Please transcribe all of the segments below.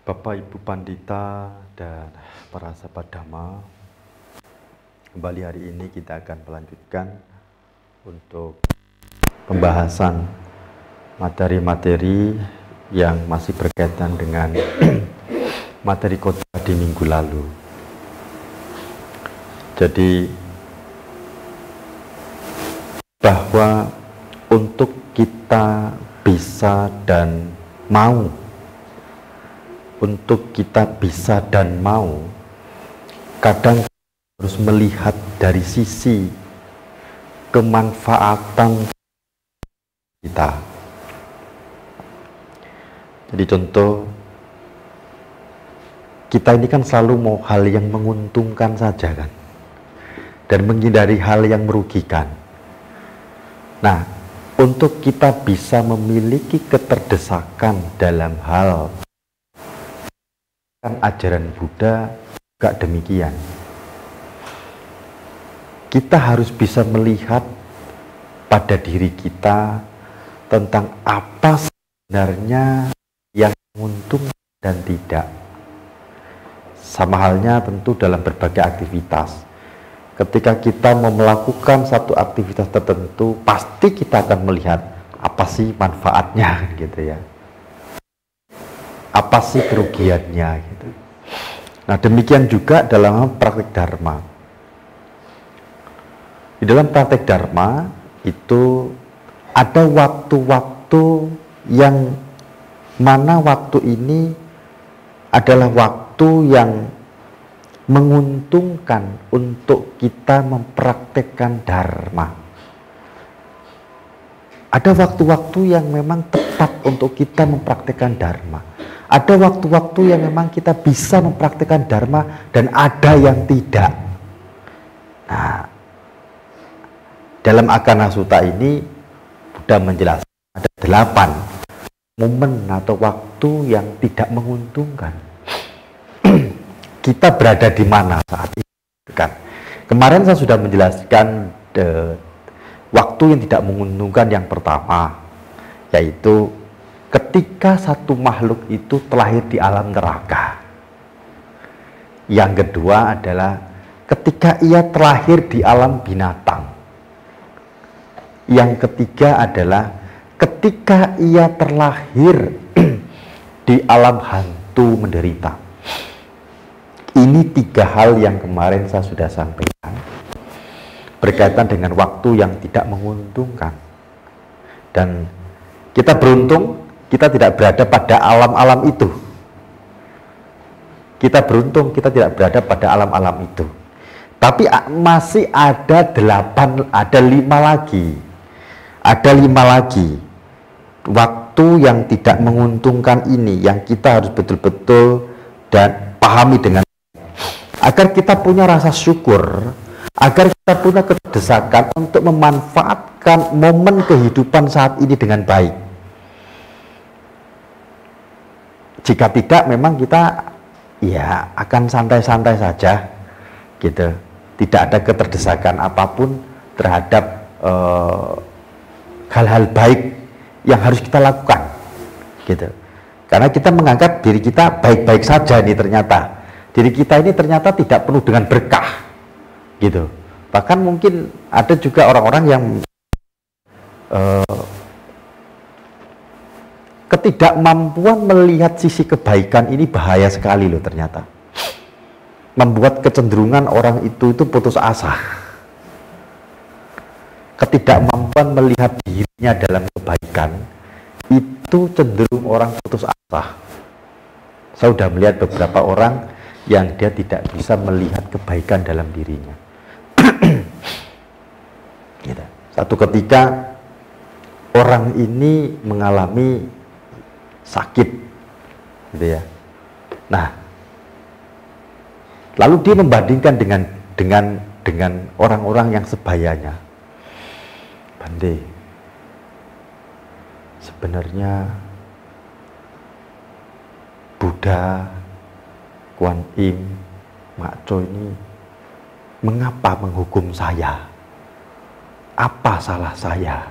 Bapak Ibu Pandita dan para sahabat Dhamma, kembali hari ini kita akan melanjutkan untuk pembahasan materi-materi yang masih berkaitan dengan materi khotbah di minggu lalu. Jadi bahwa untuk kita bisa dan mau, kadang harus melihat dari sisi kemanfaatan kita. Jadi contoh, kita ini kan selalu mau hal yang menguntungkan saja kan, dan menghindari hal yang merugikan. Nah, untuk kita bisa memiliki keterdesakan dalam hal ajaran Buddha juga demikian. Kita harus bisa melihat pada diri kita tentang apa sebenarnya yang menguntungkan dan tidak. Sama halnya tentu dalam berbagai aktivitas. Ketika kita mau melakukan satu aktivitas tertentu, pasti kita akan melihat apa sih manfaatnya gitu ya. Apa sih kerugiannya gitu. Nah, demikian juga dalam praktek dharma. Di dalam praktek dharma itu ada waktu-waktu yang mana waktu ini adalah waktu yang menguntungkan untuk kita mempraktekkan dharma. Ada waktu-waktu yang memang tepat untuk kita mempraktekkan dharma. Ada waktu-waktu yang memang kita bisa mempraktekkan dharma dan ada yang tidak. Nah, dalam Akana Sutta ini Buddha menjelaskan ada 8 momen atau waktu yang tidak menguntungkan. Kita berada di mana saat ini kan? Kemarin saya sudah menjelaskan waktu yang tidak menguntungkan yang pertama, yaitu ketika satu makhluk itu terlahir di alam neraka. Yang kedua adalah ketika ia terlahir di alam binatang. Yang ketiga adalah ketika ia terlahir di alam hantu menderita. Ini 3 hal yang kemarin saya sudah sampaikan berkaitan dengan waktu yang tidak menguntungkan. Dan kita beruntung kita tidak berada pada alam-alam itu. Kita beruntung kita tidak berada pada alam-alam itu. Tapi masih ada 5 lagi. Ada 5 lagi waktu yang tidak menguntungkan ini yang kita harus betul-betul dan pahami dengan agar kita punya rasa syukur, agar kita punya kedesakan untuk memanfaatkan momen kehidupan saat ini dengan baik. Jika tidak, memang kita ya akan santai-santai saja gitu. Tidak ada keterdesakan apapun terhadap hal-hal baik yang harus kita lakukan gitu. Karena kita menganggap diri kita baik-baik saja nih, ternyata diri kita ini ternyata tidak penuh dengan berkah gitu. Bahkan mungkin ada juga orang-orang yang ketidakmampuan melihat sisi kebaikan ini bahaya sekali loh ternyata. Membuat kecenderungan orang itu putus asa. Ketidakmampuan melihat dirinya dalam kebaikan itu cenderung orang putus asa. Saya sudah melihat beberapa orang yang dia tidak bisa melihat kebaikan dalam dirinya. Gitu. Satu ketika orang ini mengalami sakit, gitu ya. Nah, lalu dia membandingkan dengan orang-orang yang sebayanya. Bande, sebenarnya Buddha, Kuan Im, Makco ini mengapa menghukum saya? Apa salah saya?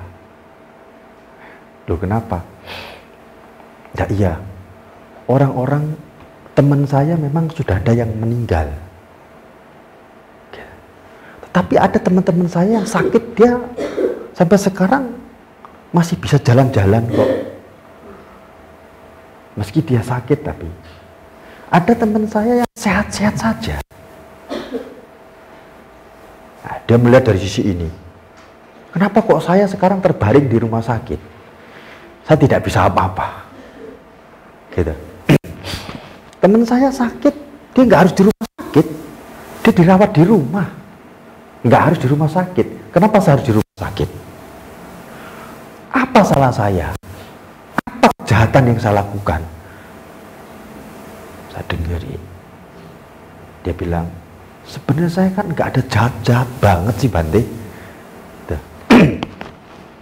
Loh, kenapa? Ya iya, orang-orang teman saya memang sudah ada yang meninggal. Tetapi ada teman-teman saya yang sakit, dia sampai sekarang masih bisa jalan-jalan kok. Meski dia sakit, tapi ada teman saya yang sehat-sehat saja. Nah, dia melihat dari sisi ini. Kenapa kok saya sekarang terbaring di rumah sakit? Saya tidak bisa apa-apa. Gitu. Teman saya sakit, dia nggak harus di rumah sakit. Dia dirawat di rumah. Nggak harus di rumah sakit. Kenapa saya harus di rumah sakit? Apa salah saya? Apa kejahatan yang saya lakukan? Saya dengerin. Dia bilang, sebenarnya saya kan nggak ada jahat-jahat banget sih Bante.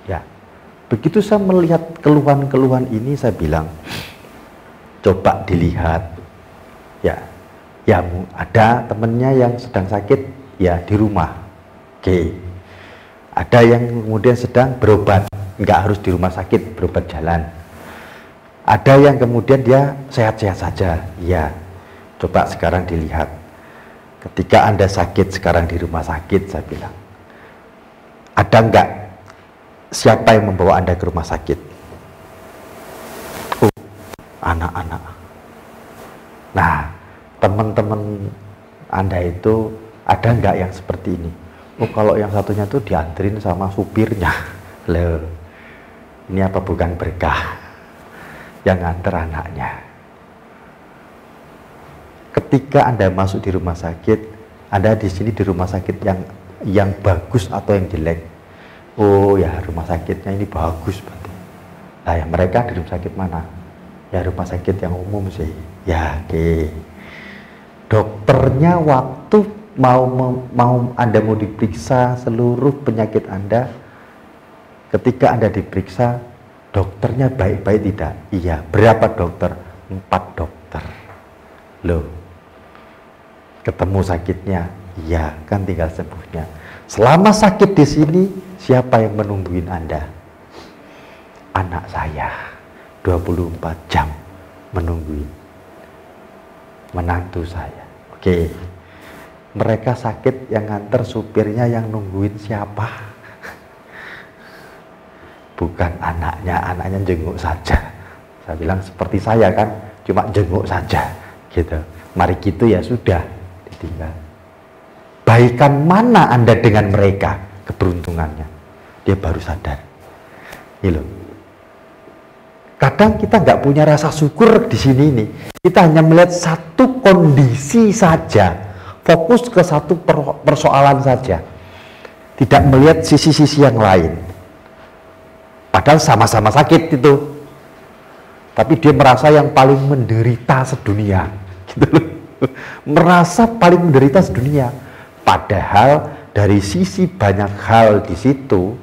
Ya, begitu saya melihat keluhan-keluhan ini, saya bilang, coba dilihat. Ya, ada temennya yang sedang sakit, ya di rumah. Oke. Ada yang kemudian sedang berobat, nggak harus di rumah sakit, berobat jalan. Ada yang kemudian dia sehat-sehat saja. Ya, coba sekarang dilihat. Ketika Anda sakit sekarang di rumah sakit, saya bilang, ada nggak siapa yang membawa Anda ke rumah sakit? Oh, anak-anak. Nah, teman-teman Anda itu ada nggak yang seperti ini? Oh, kalau yang satunya tuh dianterin sama supirnya. Loh, ini apa bukan berkah yang nganter anaknya? Ketika Anda masuk di rumah sakit, Anda di sini di rumah sakit yang bagus atau yang jelek? Oh ya, rumah sakitnya ini bagus. Nah, ya mereka di rumah sakit mana? Ya rumah sakit yang umum sih. Ya, oke. Dokternya waktu mau Anda mau diperiksa seluruh penyakit Anda, ketika Anda diperiksa, dokternya baik-baik tidak? Iya. Berapa dokter? 4 dokter. Loh, ketemu sakitnya? Iya, kan tinggal sembuhnya. Selama sakit di sini, siapa yang menungguin Anda? Anak saya, 24 jam menungguin. Menantu saya. Oke. Mereka sakit, yang nganter supirnya, yang nungguin siapa? Bukan anaknya jenguk saja. Saya bilang seperti saya kan, cuma jenguk saja, gitu. Mari gitu ya sudah, ditinggal. Baikan mana Anda dengan mereka? Keberuntungannya, dia baru sadar. Gitu. Kadang kita nggak punya rasa syukur di sini nih. Kita hanya melihat satu kondisi saja. Fokus ke satu persoalan saja, tidak melihat sisi-sisi yang lain. Padahal sama-sama sakit itu, tapi dia merasa yang paling menderita sedunia, gitu loh. Merasa paling menderita sedunia. Padahal dari sisi banyak hal di situ,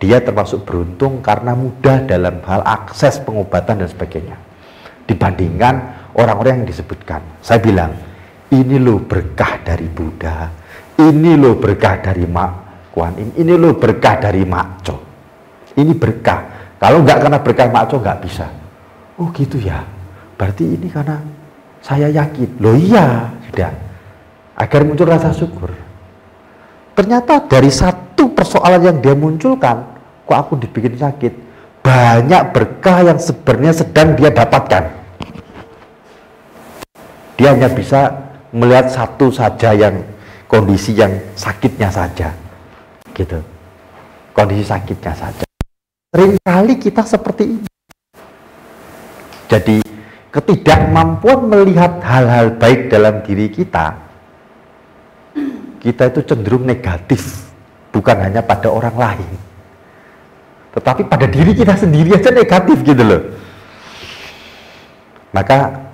dia termasuk beruntung karena mudah dalam hal akses pengobatan dan sebagainya. Dibandingkan orang-orang yang disebutkan, saya bilang, ini loh berkah dari Buddha, ini loh berkah dari Mak Kuan Im, ini loh berkah dari Mak Cho. Ini berkah. Kalau nggak karena berkah Mak Cho nggak bisa. Oh gitu ya. Berarti ini karena saya yakin. Loh iya, sudah. Agar muncul rasa syukur. Ternyata dari satu persoalan yang dia munculkan, kok aku dibikin sakit, banyak berkah yang sebenarnya sedang dia dapatkan. Dia hanya bisa melihat satu saja, yang kondisi yang sakitnya saja, gitu. Kondisi sakitnya saja. Seringkali kita seperti ini. Jadi ketidakmampuan melihat hal-hal baik dalam diri kita itu cenderung negatif, bukan hanya pada orang lain, tetapi pada diri kita sendiri aja negatif, gitu loh. Maka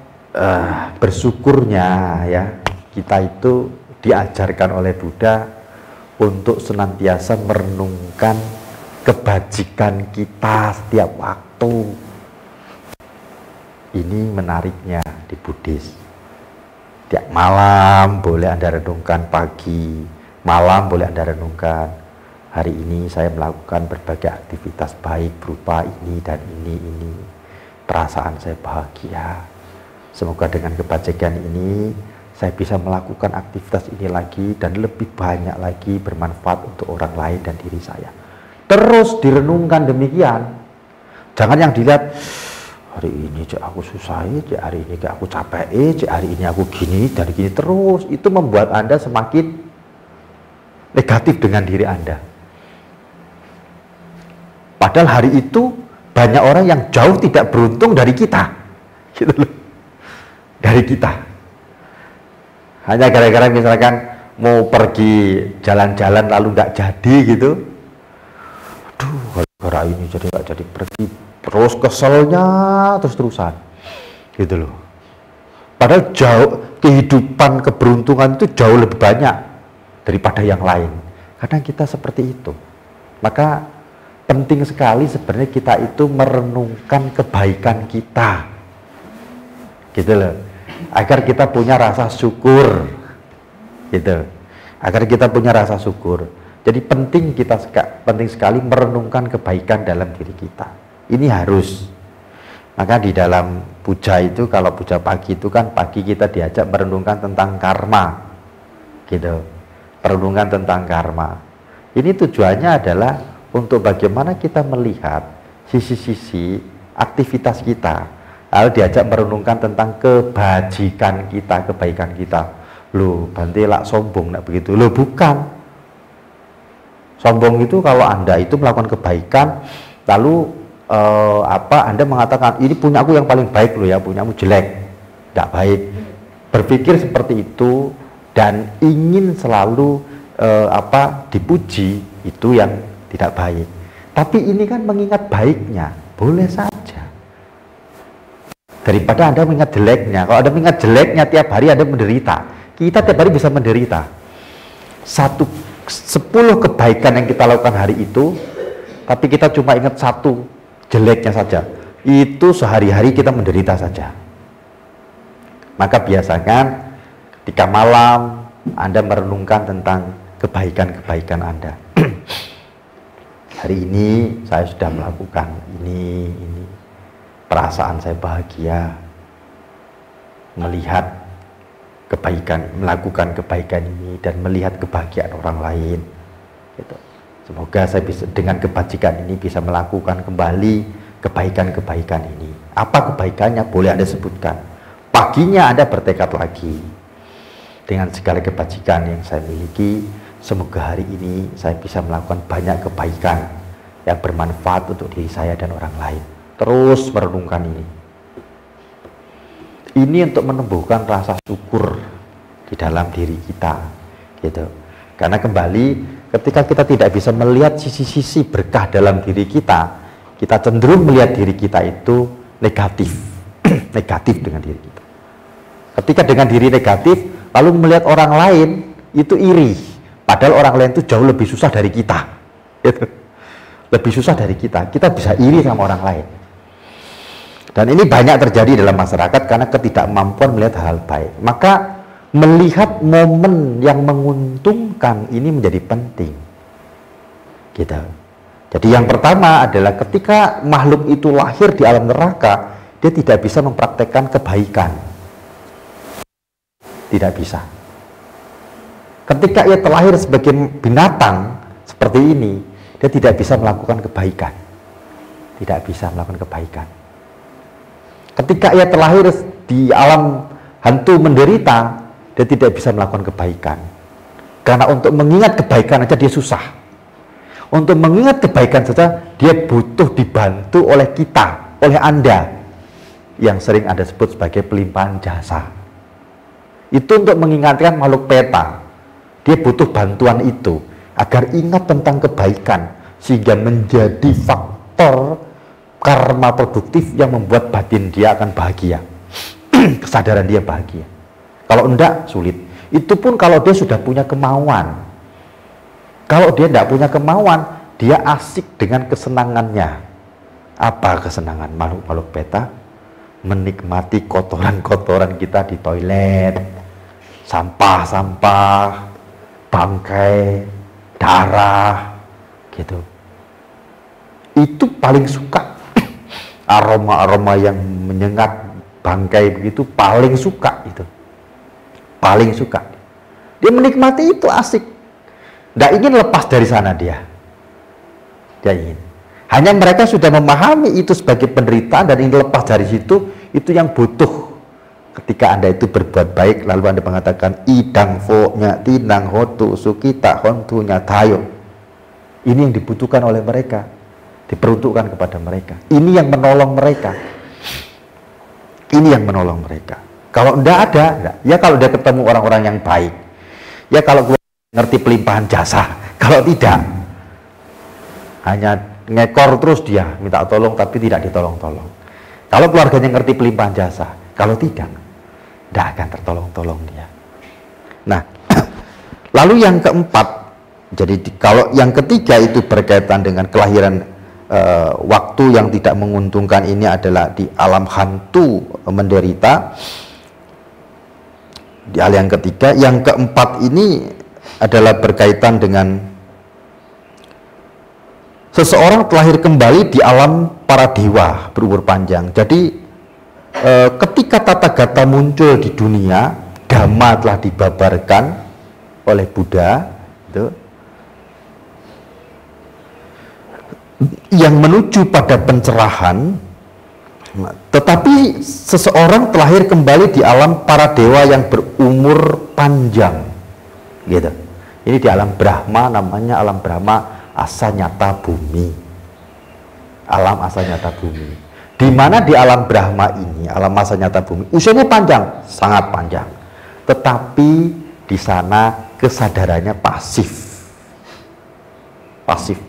bersyukurnya ya, kita itu diajarkan oleh Buddha untuk senantiasa merenungkan kebajikan kita setiap waktu. Ini menariknya di Buddhis. Tiap malam boleh Anda renungkan, pagi, malam boleh Anda renungkan. Hari ini saya melakukan berbagai aktivitas baik berupa ini dan ini. Perasaan saya bahagia. Semoga dengan kebajikan ini saya bisa melakukan aktivitas ini lagi dan lebih banyak lagi bermanfaat untuk orang lain dan diri saya. Terus direnungkan demikian. Jangan yang dilihat, hari ini cek aku susah, cek hari ini aku capek, cek hari ini aku gini, dari gini terus. Itu membuat Anda semakin negatif dengan diri Anda. Padahal hari itu banyak orang yang jauh tidak beruntung dari kita. Gitu loh. Dari kita. Hanya gara-gara misalkan mau pergi jalan-jalan lalu nggak jadi gitu. Aduh, gara-gara ini jadi nggak jadi pergi. Terus keselnya terus-terusan. Gitu loh. Padahal jauh kehidupan keberuntungan itu jauh lebih banyak daripada yang lain. Kadang kita seperti itu. Maka penting sekali sebenarnya kita itu merenungkan kebaikan kita. Gitu loh. Agar kita punya rasa syukur, gitu. Agar kita punya rasa syukur. Jadi penting sekali merenungkan kebaikan dalam diri kita. Ini harus. Maka di dalam puja itu, kalau puja pagi itu kan pagi kita diajak merenungkan tentang karma, gitu. Merenungkan tentang karma. Ini tujuannya adalah untuk bagaimana kita melihat sisi-sisi aktivitas kita. Lalu diajak merenungkan tentang kebajikan kita, kebaikan kita. Loh, Bante lak sombong, nak begitu. Loh, bukan. Sombong itu kalau Anda itu melakukan kebaikan, lalu Anda mengatakan, ini punya aku yang paling baik loh ya, punyamu jelek, tidak baik. Berpikir seperti itu dan ingin selalu dipuji, itu yang tidak baik. Tapi ini kan mengingat baiknya, boleh saja. Daripada Anda mengingat jeleknya. Kalau Anda mengingat jeleknya tiap hari Anda menderita. Kita tiap hari bisa menderita. 10 kebaikan yang kita lakukan hari itu, tapi kita cuma ingat 1 jeleknya saja. Itu sehari-hari kita menderita saja. Maka biasakan ketika malam Anda merenungkan tentang kebaikan-kebaikan Anda. Hari ini saya sudah melakukan ini. Perasaan saya bahagia melihat kebaikan, melakukan kebaikan ini dan melihat kebahagiaan orang lain. Gitu. Semoga saya bisa dengan kebajikan ini bisa melakukan kembali kebaikan-kebaikan ini. Apa kebaikannya? Boleh Anda sebutkan. Paginya Anda bertekad lagi dengan segala kebajikan yang saya miliki. Semoga hari ini saya bisa melakukan banyak kebaikan yang bermanfaat untuk diri saya dan orang lain. Terus merenungkan ini. Ini untuk menumbuhkan rasa syukur di dalam diri kita, gitu. Karena kembali ketika kita tidak bisa melihat sisi-sisi berkah dalam diri kita, kita cenderung melihat diri kita itu negatif, negatif dengan diri kita. Ketika dengan diri negatif, lalu melihat orang lain itu iri, padahal orang lain itu jauh lebih susah dari kita, gitu. Lebih susah dari kita bisa iri sama orang lain. Dan ini banyak terjadi dalam masyarakat karena ketidakmampuan melihat hal baik. Maka melihat momen yang menguntungkan ini menjadi penting. Gitu. Jadi yang pertama adalah ketika makhluk itu lahir di alam neraka, dia tidak bisa mempraktekkan kebaikan. Tidak bisa. Ketika ia terlahir sebagai binatang seperti ini, dia tidak bisa melakukan kebaikan. Tidak bisa melakukan kebaikan. Ketika ia terlahir di alam hantu menderita, dia tidak bisa melakukan kebaikan. Karena untuk mengingat kebaikan aja dia susah. Untuk mengingat kebaikan saja dia butuh dibantu oleh kita, oleh Anda, yang sering Anda sebut sebagai pelimpahan jasa. Itu untuk mengingatkan makhluk peta. Dia butuh bantuan itu agar ingat tentang kebaikan, sehingga menjadi faktor karma produktif yang membuat batin dia akan bahagia. Kesadaran dia bahagia. Kalau enggak, sulit. Itu pun kalau dia sudah punya kemauan. Kalau dia tidak punya kemauan, dia asik dengan kesenangannya. Apa kesenangan makhluk-makhluk beta? Menikmati kotoran-kotoran kita di toilet, sampah-sampah, bangkai, darah, gitu. Itu paling suka. Aroma-aroma yang menyengat bangkai begitu paling suka itu, paling suka. Dia menikmati itu, asik, nggak ingin lepas dari sana dia ingin. Hanya mereka sudah memahami itu sebagai penderitaan dan ingin lepas dari situ, itu yang butuh. Ketika Anda itu berbuat baik, lalu Anda mengatakan idang fo nya tinang hotu sukita hontu nya tayo. Ini yang dibutuhkan oleh mereka, diperuntukkan kepada mereka. Ini yang menolong mereka. Ini yang menolong mereka. Kalau enggak ada, enggak. Ya kalau dia ketemu orang-orang yang baik, ya kalau ngerti pelimpahan jasa. Kalau tidak, hanya ngekor terus dia, minta tolong tapi tidak ditolong-tolong. Kalau keluarganya ngerti pelimpahan jasa, kalau tidak akan tertolong-tolong dia. Nah, lalu yang keempat, jadi kalau yang ketiga itu berkaitan dengan kelahiran waktu yang tidak menguntungkan, ini adalah di alam hantu menderita. Di hal yang ketiga, yang keempat ini adalah berkaitan dengan seseorang terlahir kembali di alam para dewa berumur panjang. Jadi ketika tata gata muncul di dunia, Dhamma telah dibabarkan oleh Buddha, itu, yang menuju pada pencerahan. Tetapi seseorang terlahir kembali di alam para dewa yang berumur panjang, gitu. Ini di alam Brahma, namanya alam Brahma Asanyata Bumi. Alam Asanyata Bumi. Di mana di alam Brahma ini, alam Asanyata Bumi, usianya panjang, sangat panjang. Tetapi di sana kesadarannya pasif. Pasif.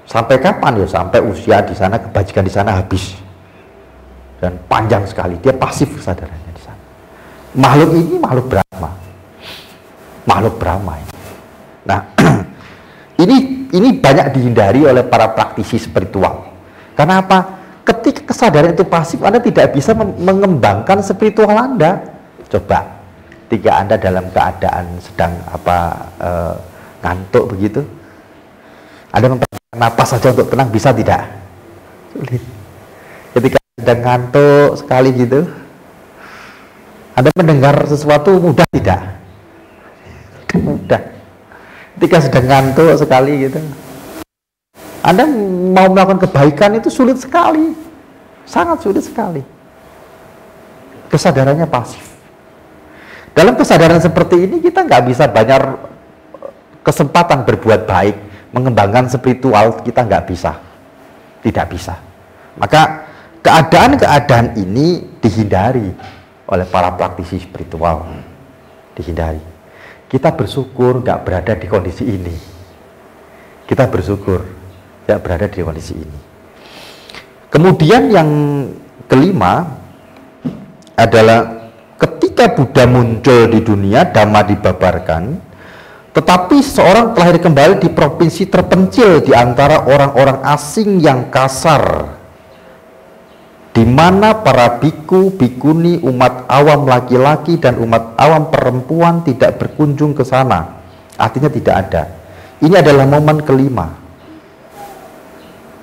Sampai kapan ya? Sampai usia di sana, kebajikan di sana habis. Dan panjang sekali, dia pasif kesadarannya di sana. Makhluk ini makhluk Brahma. Makhluk Brahma ini. Nah, ini banyak dihindari oleh para praktisi spiritual. Karena apa? Ketika kesadaran itu pasif, Anda tidak bisa mengembangkan spiritual Anda. Coba, ketika Anda dalam keadaan sedang ngantuk begitu, Anda memperhatikan napas saja untuk tenang, bisa tidak? Sulit. Ketika sedang ngantuk sekali gitu, Anda mendengar sesuatu mudah tidak? Mudah. Ketika sedang ngantuk sekali gitu, Anda mau melakukan kebaikan itu sulit sekali, sangat sulit sekali. Kesadarannya pasif. Dalam kesadaran seperti ini kita nggak bisa banyak kesempatan berbuat baik, mengembangkan spiritual kita nggak bisa, tidak bisa. Maka keadaan-keadaan ini dihindari oleh para praktisi spiritual, dihindari. Kita bersyukur nggak berada di kondisi ini. Kita bersyukur tidak berada di kondisi ini. Kemudian yang kelima adalah ketika Buddha muncul di dunia, Dhamma dibabarkan, tetapi seorang terlahir kembali di provinsi terpencil di antara orang-orang asing yang kasar, di mana para biku, bikuni, umat awam laki-laki dan umat awam perempuan tidak berkunjung ke sana. Artinya tidak ada. Ini adalah momen kelima.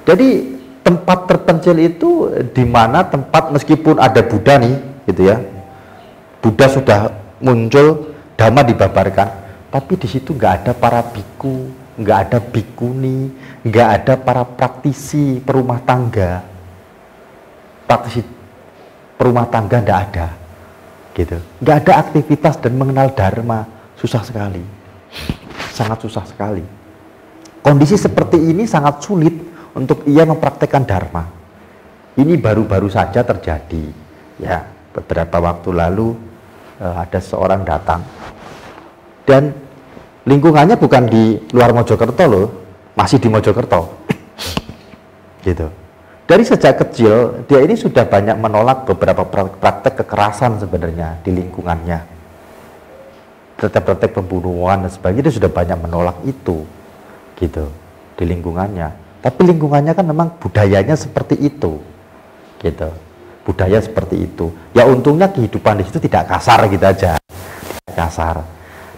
Jadi tempat terpencil itu di mana tempat meskipun ada Buddha nih, gitu ya. Buddha sudah muncul, Dhamma dibabarkan, tapi di situ nggak ada para biku, nggak ada bikuni, nggak ada para praktisi perumah tangga. Praktisi perumah tangga nggak ada, gitu. Nggak ada aktivitas dan mengenal Dharma, susah sekali, sangat susah sekali. Kondisi seperti ini sangat sulit untuk ia mempraktekkan Dharma. Ini baru-baru saja terjadi, ya. Beberapa waktu lalu ada seorang datang dan lingkungannya bukan di luar Mojokerto loh, masih di Mojokerto, gitu. Dari sejak kecil dia ini sudah banyak menolak beberapa praktek kekerasan sebenarnya di lingkungannya, praktek pembunuhan dan sebagainya. Dia sudah banyak menolak itu, gitu, di lingkungannya. Tapi lingkungannya kan memang budayanya seperti itu, gitu. Budaya seperti itu. Ya untungnya kehidupan di situ tidak kasar gitu aja, tidak kasar.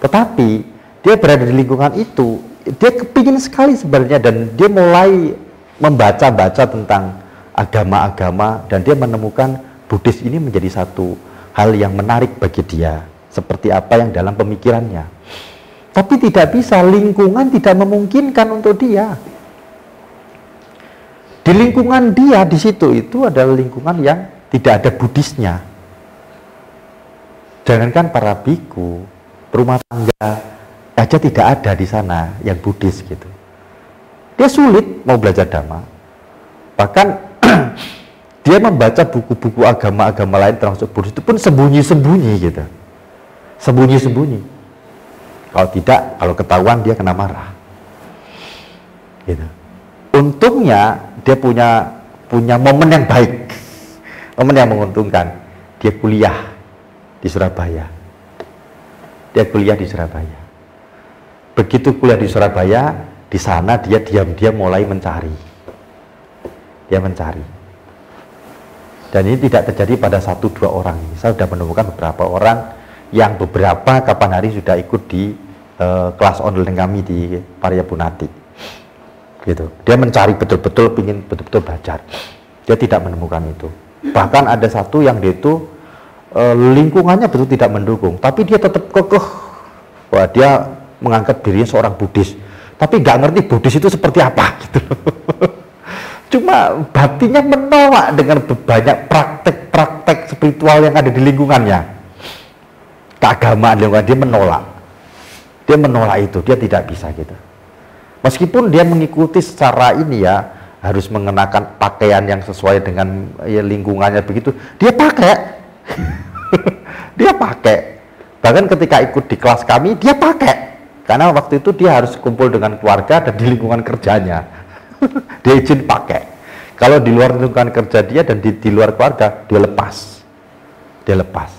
Tetapi dia berada di lingkungan itu, dia kepingin sekali sebenarnya, dan dia mulai membaca-baca tentang agama-agama, dan dia menemukan Buddhis ini menjadi satu hal yang menarik bagi dia, seperti apa yang dalam pemikirannya. Tapi tidak bisa, lingkungan tidak memungkinkan untuk dia. Di lingkungan dia di situ itu adalah lingkungan yang tidak ada Buddhisnya. Jangankan para biku, rumah tangga aja tidak ada di sana yang Buddhis gitu. Dia sulit mau belajar Dhamma. Bahkan dia membaca buku-buku agama-agama lain termasuk Buddhis itu pun sembunyi-sembunyi gitu. Sembunyi-sembunyi. Kalau tidak, kalau ketahuan dia kena marah. Gitu. Untungnya dia punya momen yang baik. Momen yang menguntungkan. Dia kuliah di Surabaya. Dia kuliah di Surabaya. Begitu kuliah di Surabaya, di sana dia diam-diam mulai mencari. Dia mencari. Dan ini tidak terjadi pada 1-2 orang. Saya sudah menemukan beberapa orang yang beberapa kapan hari sudah ikut di kelas online kami di Pariyabunati. Gitu. Dia mencari betul-betul, ingin betul-betul belajar. Dia tidak menemukan itu. Bahkan ada satu yang dia itu lingkungannya betul tidak mendukung, tapi dia tetap kekeh bahwa dia menganggap dirinya seorang Buddhis, tapi nggak ngerti Buddhis itu seperti apa gitu. Cuma batinnya menolak dengan banyak praktek-praktek spiritual yang ada di lingkungannya. Keagamaan lingkungan dia menolak. Dia menolak itu, dia tidak bisa gitu. Meskipun dia mengikuti secara ini ya, harus mengenakan pakaian yang sesuai dengan ya, lingkungannya begitu, dia pakai. Dia pakai. Bahkan ketika ikut di kelas kami, dia pakai. Karena waktu itu dia harus kumpul dengan keluarga dan di lingkungan kerjanya. Dia izin pakai. Kalau di luar lingkungan kerja dia dan di luar keluarga, dia lepas. Dia lepas.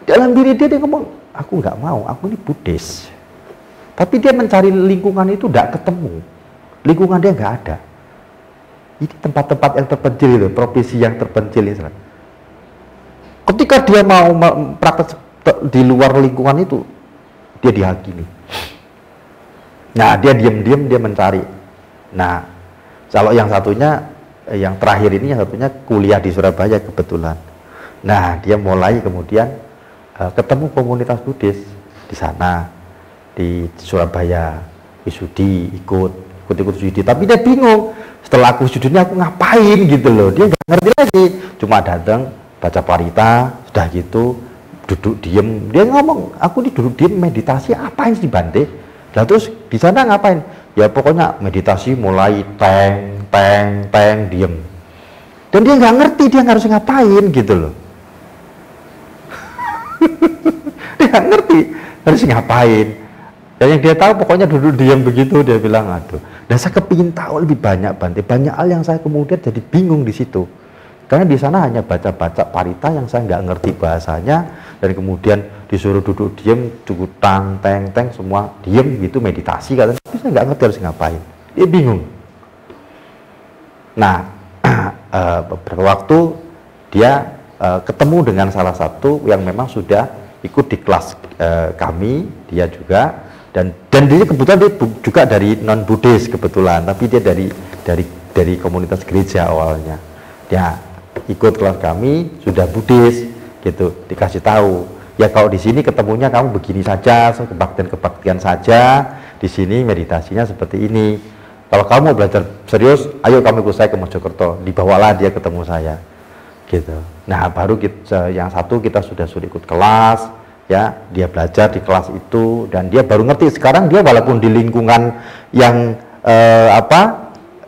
Dalam diri dia ngomong, aku nggak mau, aku ini Buddhis. Tapi dia mencari lingkungan itu tidak ketemu. Lingkungan dia nggak ada. Ini tempat-tempat yang terpencil itu, provinsi yang terpencil itu. Ketika dia mau praktek di luar lingkungan itu, dia dihakimi. Nah, dia diam-diam dia mencari. Nah, kalau yang satunya, yang terakhir ini, yang satunya kuliah di Surabaya kebetulan. Nah, dia mulai kemudian ketemu komunitas Buddhis di sana, di Surabaya, Wisudi, ikut Wisudi. Tapi dia bingung, setelah aku Wisudi ini aku ngapain gitu loh. Dia nggak ngerti lagi, cuma datang baca parita, sudah gitu duduk diem. Dia ngomong, aku di duduk diem meditasi apain sih Bante? Lah terus di sana ngapain? Ya pokoknya meditasi mulai teng diem. Dan dia nggak ngerti dia harus ngapain gitu loh. Dia nggak ngerti harus ngapain. Dan yang dia tahu pokoknya duduk diam begitu. Dia bilang aduh. Dan saya kepingin tahu lebih banyak Bante. Banyak hal yang saya kemudian jadi bingung di situ. Karena di sana hanya baca-baca parita yang saya nggak ngerti bahasanya, dan kemudian disuruh duduk diem, cukup teng semua diem gitu meditasi katanya. Tapi saya nggak ngerti harus ngapain. Dia bingung. Nah, beberapa waktu dia ketemu dengan salah satu yang memang sudah ikut di kelas kami, dia juga, dan dia kebetulan dia juga dari non Buddhis kebetulan, tapi dia dari komunitas gereja awalnya. Dia ikut kelas kami sudah Buddhis gitu, dikasih tahu ya kalau di sini ketemunya kamu begini saja, kebaktian saja, di sini meditasinya seperti ini. Kalau kamu mau belajar serius, ayo kamu ikut saya ke Mojokerto. Dibawalah dia ketemu saya gitu. Nah baru yang satu kita sudah ikut kelas ya, dia belajar di kelas itu dan dia baru ngerti. Sekarang dia walaupun di lingkungan yang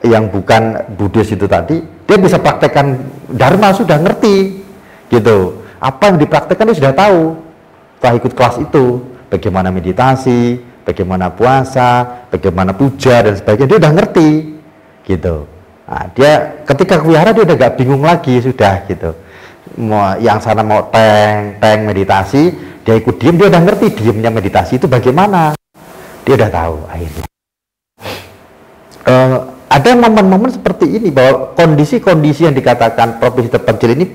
yang bukan Buddhis itu tadi, dia bisa praktekkan Dharma, sudah ngerti gitu. Apa yang dipraktekkan dia sudah tahu setelah ikut kelas itu, bagaimana meditasi, bagaimana puasa, bagaimana puja dan sebagainya, dia udah ngerti gitu. Nah, dia ketika wihara dia udah gak bingung lagi, sudah gitu. Yang sana mau teng meditasi, dia ikut diem, dia udah ngerti diemnya meditasi itu bagaimana, dia udah tahu akhirnya. Ada momen-momen seperti ini bahwa kondisi-kondisi yang dikatakan provinsi terpencil ini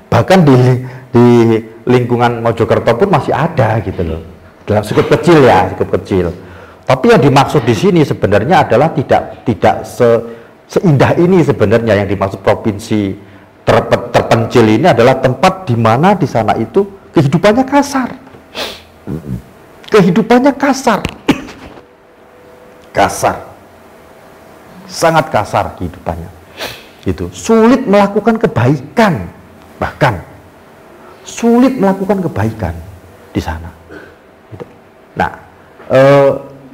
bahkan di lingkungan Mojokerto pun masih ada gitu loh. Dalam cukup kecil ya, cukup kecil. Tapi yang dimaksud di sini sebenarnya adalah tidak seindah ini sebenarnya yang dimaksud provinsi terpencil terpencil ini adalah tempat di mana di sana itu kehidupannya kasar. Kehidupannya kasar. Kasar. Sangat kasar kehidupannya. Gitu. Sulit melakukan kebaikan. Bahkan sulit melakukan kebaikan di sana. Gitu. Nah,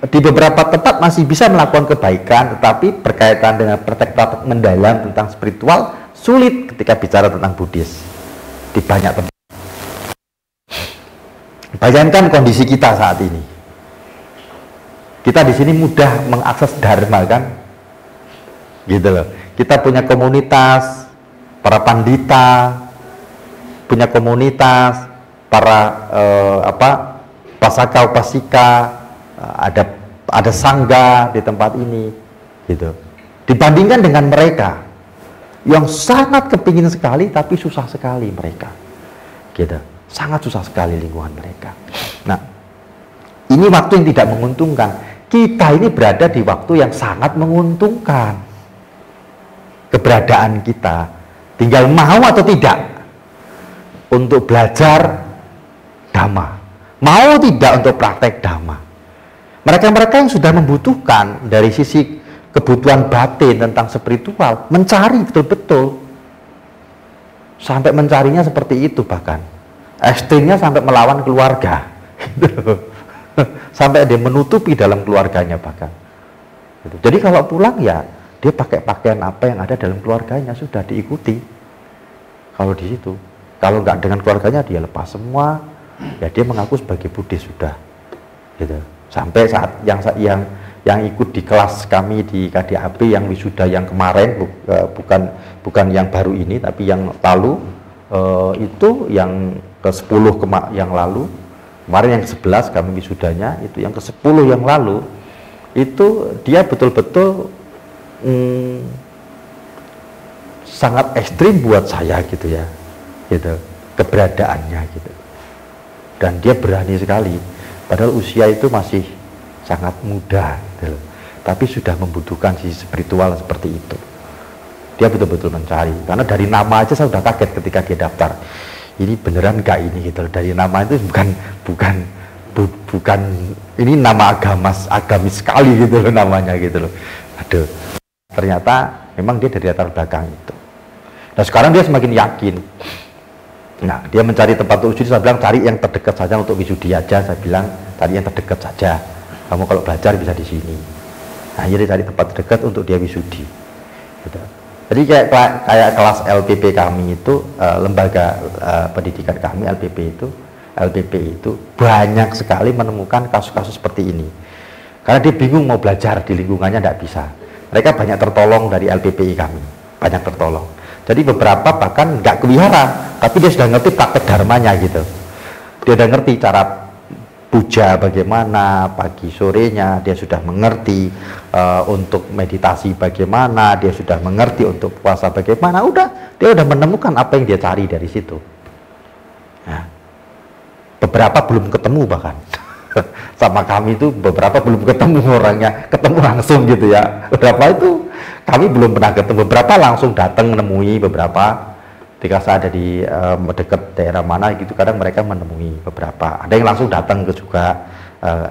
di beberapa tempat masih bisa melakukan kebaikan, tetapi berkaitan dengan praktek-praktek mendalam tentang spiritual sulit ketika bicara tentang Buddhis di banyak tempat. Bayangkan kondisi kita saat ini. Kita di sini mudah mengakses dharma kan, gitu loh. Kita punya komunitas para pandita, punya komunitas para pasaka upasika. Ada sangga di tempat ini, gitu. Dibandingkan dengan mereka yang sangat kepingin sekali tapi susah sekali mereka, gitu. Sangat susah sekali lingkungan mereka. Nah, ini waktu yang tidak menguntungkan. Kita ini berada di waktu yang sangat menguntungkan. Keberadaan kita tinggal mau atau tidak untuk belajar dhamma, mau tidak untuk praktek dhamma. Mereka-mereka yang sudah membutuhkan dari sisi kebutuhan batin tentang spiritual, mencari betul-betul, sampai mencarinya seperti itu, bahkan ekstrimnya sampai melawan keluarga, sampai dia menutupi dalam keluarganya bahkan. Jadi kalau pulang ya dia pakai pakaian apa yang ada dalam keluarganya, sudah diikuti. Kalau di situ, kalau nggak dengan keluarganya dia lepas semua, ya dia mengaku sebagai Buddhis sudah, gitu. Sampai saat yang ikut di kelas kami di KDAB yang wisuda yang kemarin, bukan yang baru ini tapi yang lalu, itu yang ke-10 yang lalu, kemarin yang 11 kami wisudanya, itu yang ke-10 yang lalu itu dia betul-betul sangat ekstrim buat saya, gitu ya, gitu, keberadaannya, gitu. Dan dia berani sekali, padahal usia itu masih sangat muda, gitu, tapi sudah membutuhkan sisi spiritual seperti itu. Dia betul-betul mencari, karena dari nama aja saya sudah kaget ketika dia daftar. Ini beneran gak ini, gitu. Dari nama itu bukan ini nama agamis sekali, gitu loh namanya, gitu loh. Aduh, ternyata memang dia dari latar belakang itu. Nah sekarang dia semakin yakin. Nah, dia mencari tempat untuk wisuda, saya bilang cari yang terdekat saja untuk wisudi aja, saya bilang cari yang terdekat saja. Kamu kalau belajar bisa di sini. Nah, jadi cari tempat terdekat untuk dia wisudi. Gitu. Jadi kayak kelas LPP kami itu, lembaga pendidikan kami LPP itu banyak sekali menemukan kasus-kasus seperti ini. Karena dia bingung mau belajar di lingkungannya, tidak bisa. Mereka banyak tertolong dari LPPI kami, banyak tertolong. Jadi beberapa bahkan nggak ke wihara, tapi dia sudah ngerti praktek dharmanya, gitu. Dia sudah ngerti cara puja bagaimana, pagi sorenya, dia sudah mengerti untuk meditasi bagaimana, dia sudah mengerti untuk puasa bagaimana. Dia udah menemukan apa yang dia cari dari situ. Nah, beberapa belum ketemu bahkan. Sama kami itu beberapa belum ketemu orangnya, ketemu langsung, gitu ya. Beberapa itu kami belum pernah ketemu, beberapa langsung datang menemui, beberapa ketika saya ada di dekat daerah mana gitu, kadang mereka menemui beberapa. Ada yang langsung datang ke juga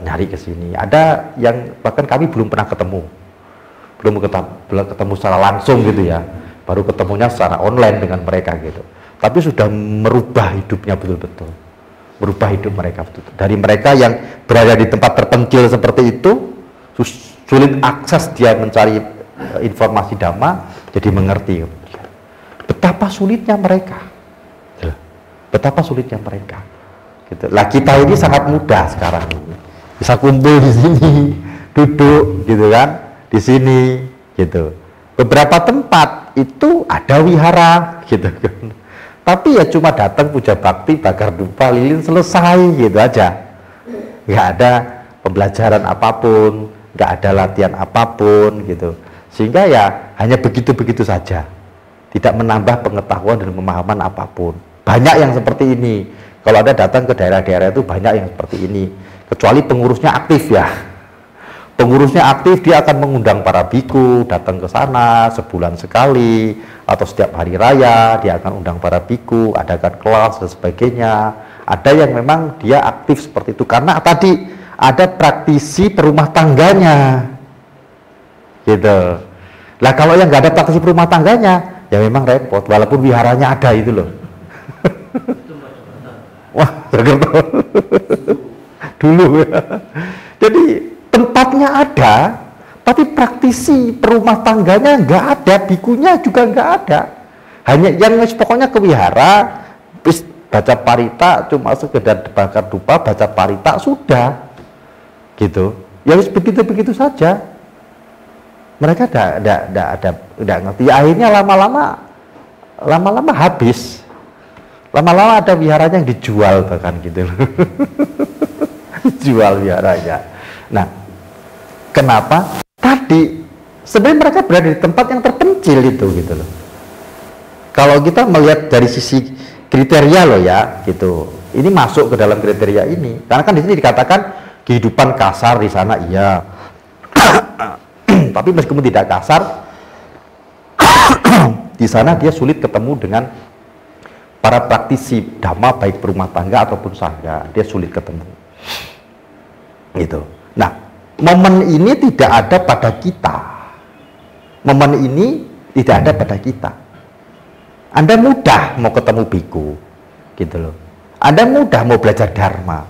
nyari ke sini. Ada yang bahkan kami belum pernah ketemu, belum ketemu secara langsung, gitu ya. Baru ketemunya secara online dengan mereka, gitu. Tapi sudah merubah hidupnya betul-betul. Berubah hidup mereka betul. Dari mereka yang berada di tempat terpencil seperti itu, sulit akses dia mencari informasi dhamma, jadi mengerti betapa sulitnya mereka, betapa sulitnya mereka, gitu. Lah kita ini sangat mudah sekarang ini, bisa kumpul di sini, duduk, gitu kan, di sini, gitu. Beberapa tempat itu ada wihara, gitu kan. Tapi ya cuma datang puja bakti, bakar dupa, lilin, selesai, gitu aja. Nggak ada pembelajaran apapun, nggak ada latihan apapun, gitu. Sehingga ya hanya begitu-begitu saja, tidak menambah pengetahuan dan pemahaman apapun. Banyak yang seperti ini. Kalau Anda datang ke daerah-daerah itu banyak yang seperti ini. Kecuali pengurusnya aktif ya. Pengurusnya aktif, dia akan mengundang para biku datang ke sana sebulan sekali atau setiap hari raya dia akan undang para biku, adakan kelas dan sebagainya. Ada yang memang dia aktif seperti itu karena tadi ada praktisi perumah tangganya, gitu. Lah kalau yang nggak ada praktisi perumah tangganya, ya memang repot. Walaupun wiharanya ada itu loh. Wah, Jakarta dulu ya. Jadi tempatnya ada, tapi praktisi perumah tangganya nggak ada, bikunya juga nggak ada. Hanya yang pokoknya ke wihara, baca parita, cuma sekedar bakar dupa, baca parita sudah, gitu. Ya begitu saja. Mereka tidak ngerti. Ya, akhirnya lama-lama habis. Lama-lama ada wiharanya yang dijual bahkan gitu. Jual wiharanya. Nah, kenapa? Tadi sebenarnya mereka berada di tempat yang terpencil itu gitu loh. Kalau kita melihat dari sisi kriteria loh ya, gitu. Ini masuk ke dalam kriteria ini. Karena kan di sini dikatakan kehidupan kasar di sana iya. Tapi meskipun tidak kasar, di sana dia sulit ketemu dengan para praktisi dhamma baik berumah tangga ataupun sangga, dia sulit ketemu. Gitu. Nah, momen ini tidak ada pada kita. Momen ini tidak ada pada kita. Anda mudah mau ketemu biku, gitu loh. Anda mudah mau belajar dharma,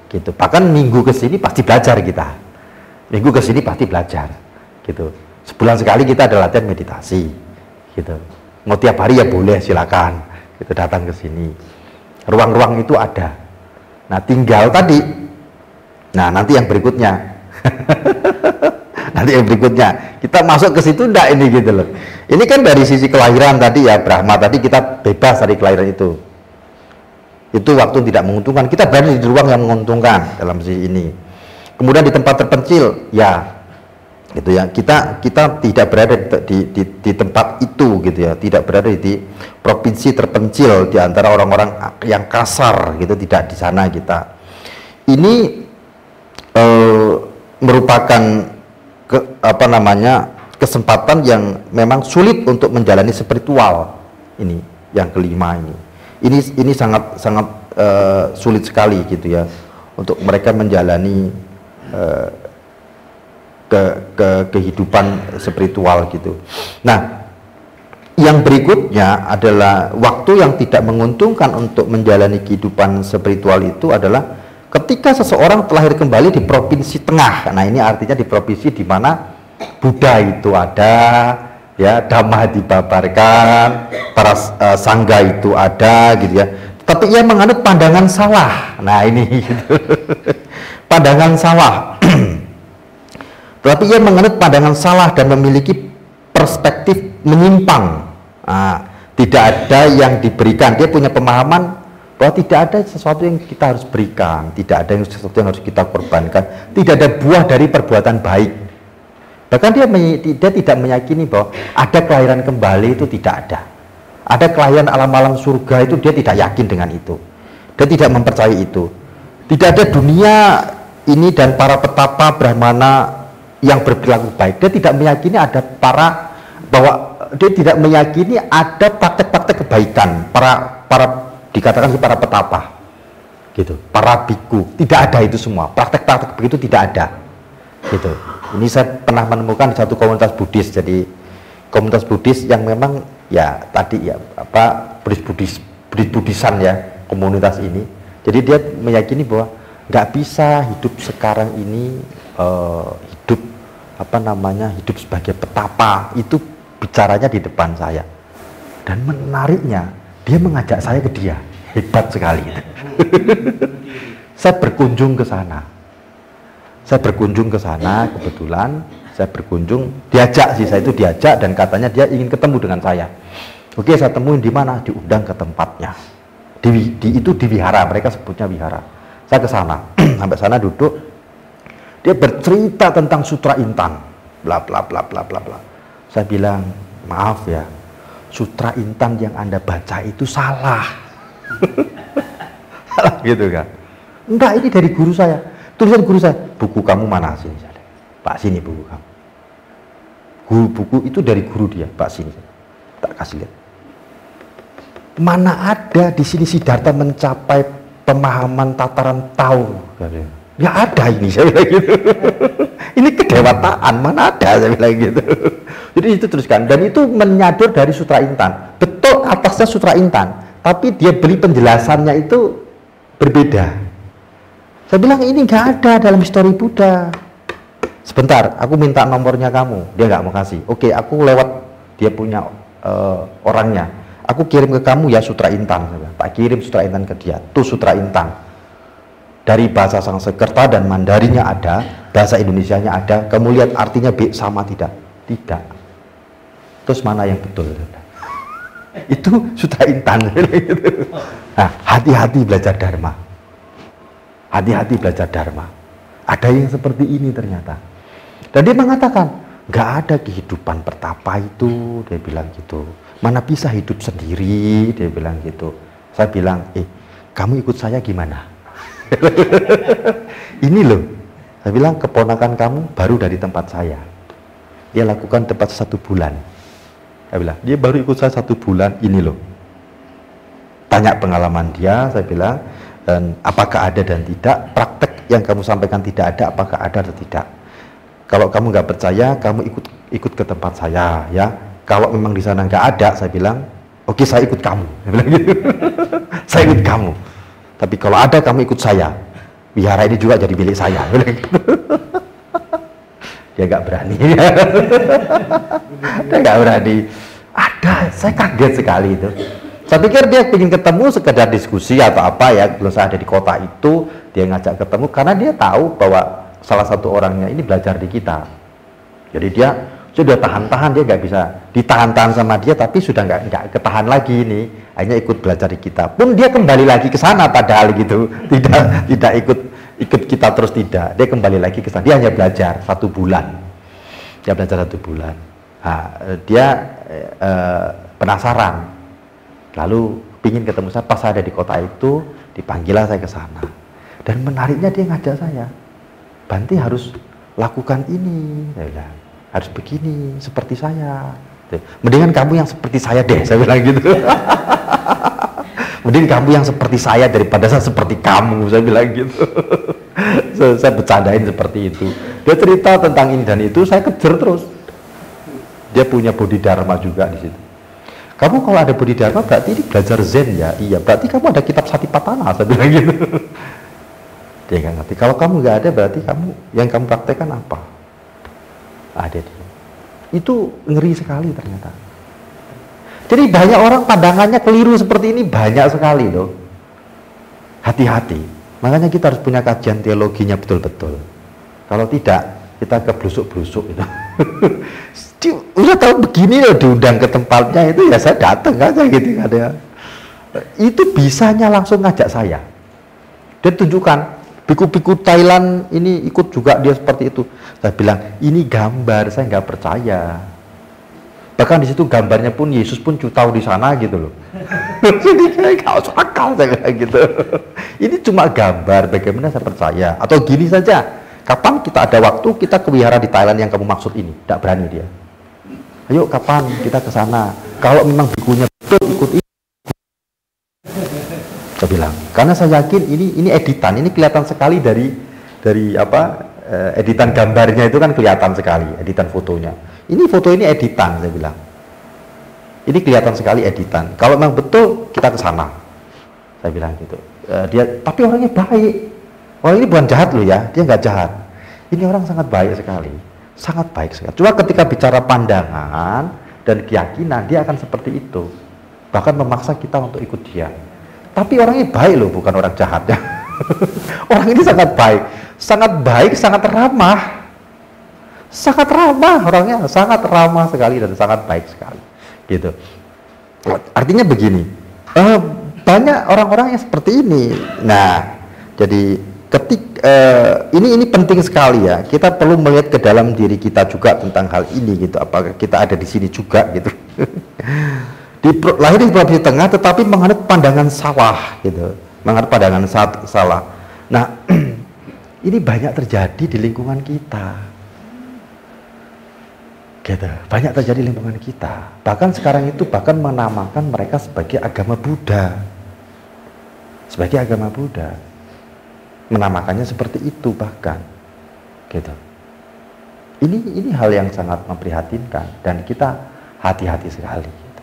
gitu. Bahkan minggu ke sini pasti belajar kita. Minggu ke sini pasti belajar, gitu. Sebulan sekali kita ada latihan meditasi, gitu. Mau tiap hari ya boleh, silakan. Itu datang ke sini. Ruang-ruang itu ada. Nah, tinggal tadi. Nah, nanti yang berikutnya. Nanti yang berikutnya. Kita masuk ke situ enggak ini gitu loh. Ini kan dari sisi kelahiran tadi ya, Brahma tadi kita bebas dari kelahiran itu. Itu waktu tidak menguntungkan. Kita berada di ruang yang menguntungkan dalam sisi ini. Kemudian di tempat terpencil, ya gitu ya, kita tidak berada di tempat itu gitu ya, tidak berada di provinsi terpencil di antara orang-orang yang kasar gitu, tidak di sana kita. Ini merupakan kesempatan yang memang sulit untuk menjalani spiritual ini, yang kelima ini sangat sulit sekali gitu ya untuk mereka menjalani kehidupan spiritual gitu. Nah, yang berikutnya adalah waktu yang tidak menguntungkan untuk menjalani kehidupan spiritual itu adalah ketika seseorang terlahir kembali di provinsi tengah. Nah, ini artinya di provinsi di mana Buddha itu ada, ya, Dhamma dibabarkan, para sangga itu ada gitu ya. Tapi ia menganut pandangan salah. Nah, ini gitu. Pandangan salah. Tetapi ia menganut pandangan salah dan memiliki perspektif menyimpang. Nah, tidak ada yang diberikan. Dia punya pemahaman bahwa tidak ada sesuatu yang kita harus berikan, tidak ada sesuatu yang harus kita korbankan, tidak ada buah dari perbuatan baik. Bahkan dia tidak meyakini bahwa ada kelahiran kembali, itu tidak ada. Ada kelahiran alam-alam surga, itu dia tidak yakin dengan itu. Dia tidak mempercayai itu. Tidak ada dunia ini dan para petapa brahmana yang berperilaku baik. Dia tidak meyakini ada dia tidak meyakini ada praktek-praktek kebaikan para dikatakan para petapa gitu, para biku. Tidak ada itu semua. Praktek-praktek begitu tidak ada. Gitu. Ini saya pernah menemukan di satu komunitas Buddhis. Jadi komunitas Buddhis yang memang ya tadi ya Buddhisan ya komunitas ini. Jadi dia meyakini bahwa nggak bisa hidup sekarang ini hidup sebagai petapa. Itu bicaranya di depan saya, dan menariknya dia mengajak saya ke dia. Hebat sekali. Saya berkunjung ke sana kebetulan saya berkunjung, saya diajak dan katanya dia ingin ketemu dengan saya. Oke, saya temuin di mana, diundang ke tempatnya itu di wihara, mereka sebutnya wihara. Saya ke sana, sampai sana duduk, dia bercerita tentang Sutra Intan, bla bla bla bla bla bla. Saya bilang, maaf ya, Sutra Intan yang Anda baca itu salah. Salah gitu kan? Enggak, ini dari guru saya, tulisan guru saya. Buku kamu mana sih? Pak, sini buku kamu. Guru buku itu dari guru dia, Pak, sini. Tak kasih lihat. Mana ada di sini Siddhartha mencapai pemahaman tataran tahu? Ya ada ini, saya bilang gitu. Ini kedewataan, mana ada, saya bilang gitu. Jadi itu teruskan, dan itu menyadur dari Sutra Intan. Betul atasnya Sutra Intan, tapi dia beri penjelasannya itu berbeda. Saya bilang ini nggak ada dalam histori Buddha. Sebentar, aku minta nomornya kamu. Dia nggak mau kasih. Oke, aku lewat dia punya orangnya. Aku kirim ke kamu ya Sutra Intan. Tak kirim Sutra Intan ke dia. Tuh Sutra Intan. Dari bahasa Sanskerta dan Mandarinnya ada, bahasa Indonesianya ada. Kamu lihat artinya sama tidak? Tidak. Terus mana yang betul? Itu Sutra Intan. Nah, hati-hati belajar Dharma. Hati-hati belajar Dharma. Ada yang seperti ini ternyata. Dan dia mengatakan, nggak ada kehidupan pertapa itu, dia bilang gitu. Mana bisa hidup sendiri, dia bilang gitu. Saya bilang, kamu ikut saya gimana? Ini loh, saya bilang keponakan kamu baru dari tempat saya. Dia lakukan tempat 1 bulan. Saya bilang, dia baru ikut saya 1 bulan, ini loh. Tanya pengalaman dia, saya bilang, dan apakah ada dan tidak, praktek yang kamu sampaikan tidak ada, apakah ada atau tidak. Kalau kamu nggak percaya, kamu ikut ke tempat saya, ya. Kalau memang di sana nggak ada, saya bilang, oke, saya ikut kamu. Saya bilang gitu. Saya ikut kamu. Tapi kalau ada, kamu ikut saya. Wihara ini juga jadi milik saya. Dia nggak berani. Dia nggak berani. Ada, saya kaget sekali itu. Saya pikir dia ingin ketemu sekedar diskusi atau apa ya. Belum saya ada di kota itu, dia ngajak ketemu karena dia tahu bahwa salah satu orangnya ini belajar di kita. Jadi dia sudah tahan-tahan, dia nggak bisa ditahan-tahan sama dia, tapi sudah nggak ketahan lagi ini. Akhirnya ikut belajar di kita. Pun dia kembali lagi ke sana padahal gitu. Tidak ikut kita terus, tidak. Dia kembali lagi ke sana. Dia hanya belajar 1 bulan. Dia belajar 1 bulan. Nah, dia penasaran. Lalu pingin ketemu saya. Pas saya ada di kota itu, dipanggillah saya ke sana. Dan menariknya dia ngajak saya. Banti harus lakukan ini. Saya bilang, harus begini, seperti saya. Mendingan kamu yang seperti saya deh, saya bilang gitu. Mending kamu yang seperti saya daripada saya seperti kamu, saya bilang gitu. Saya bercandain seperti itu. Dia cerita tentang ini dan itu, saya kejar terus. Dia punya Bodhidharma juga di situ. Kamu kalau ada Bodhidharma berarti ini belajar Zen ya? Iya, berarti kamu ada kitab Satipatthana, saya bilang gitu. Dia nggak ngerti. Kalau kamu nggak ada, berarti yang kamu praktekkan apa? Ada dia. Itu ngeri sekali ternyata. Jadi banyak orang pandangannya keliru seperti ini, banyak sekali loh. Hati-hati. Makanya kita harus punya kajian teologinya betul-betul. Kalau tidak, kita kebrusuk-brusuk itu. Udah tahu begini loh, diundang ke tempatnya itu, ya saya datang aja gitu kan ya. Itu bisanya langsung ngajak saya. Dia tunjukkan, biku-biku Thailand ini ikut juga dia seperti itu. Saya bilang, ini gambar, saya nggak percaya. Bahkan di situ gambarnya pun Yesus pun tahu di sana gitu loh. Jadi kayak nggak akal saya bilang gitu. Ini cuma gambar, bagaimana saya percaya? Atau gini saja, kapan kita ada waktu kita ke wihara di Thailand yang kamu maksud ini? Tidak berani dia. Ayo kapan kita ke sana? Kalau memang bikunya betul ikut ini. Saya bilang, karena saya yakin ini editan, ini kelihatan sekali dari editan gambarnya itu kan kelihatan sekali, editan fotonya. Ini foto ini editan, saya bilang. Ini kelihatan sekali editan. Kalau memang betul kita ke sana, saya bilang gitu. Tapi orangnya baik. Orang ini bukan jahat loh ya, dia nggak jahat. Ini orang sangat baik sekali, sangat baik sekali. Cuma ketika bicara pandangan dan keyakinan, dia akan seperti itu. Bahkan memaksa kita untuk ikut dia. Tapi orangnya baik loh, bukan orang jahat ya. Orang ini sangat baik, sangat ramah. Sangat ramah orangnya, sangat ramah sekali dan sangat baik sekali. Gitu. Artinya begini, banyak orang-orang yang seperti ini. Nah, jadi ini penting sekali ya. Kita perlu melihat ke dalam diri kita juga tentang hal ini gitu. Apakah kita ada di sini juga gitu. Lahir di provinsi tengah tetapi menganut pandangan salah gitu, menganut pandangan salah. Nah, ini banyak terjadi di lingkungan kita. Gitu. Banyak terjadi di lingkungan kita. Bahkan sekarang itu bahkan menamakan mereka sebagai agama Buddha. Sebagai agama Buddha. Menamakannya seperti itu bahkan. Gitu. Ini hal yang sangat memprihatinkan dan kita hati-hati sekali. Gitu.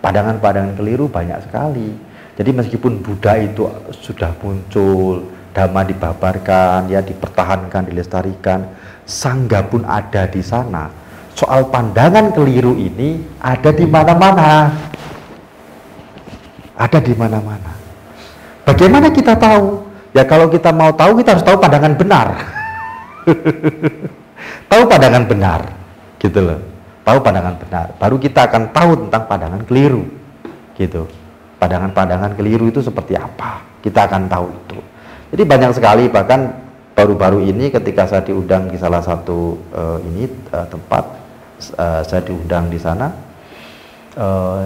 Pandangan-pandangan keliru banyak sekali. Jadi meskipun Buddha itu sudah muncul, Dhamma dibabarkan, ya dipertahankan, dilestarikan, Sangga pun ada di sana. Soal pandangan keliru ini ada di mana-mana. Ada di mana-mana. Bagaimana kita tahu? Ya kalau kita mau tahu, kita harus tahu pandangan benar. Tahu pandangan benar, gitu loh. Tahu pandangan benar, baru kita akan tahu tentang pandangan keliru, gitu. Pandangan-pandangan keliru itu seperti apa? Kita akan tahu itu. Jadi banyak sekali, bahkan baru-baru ini ketika saya diundang di salah satu tempat, saya diundang di sana.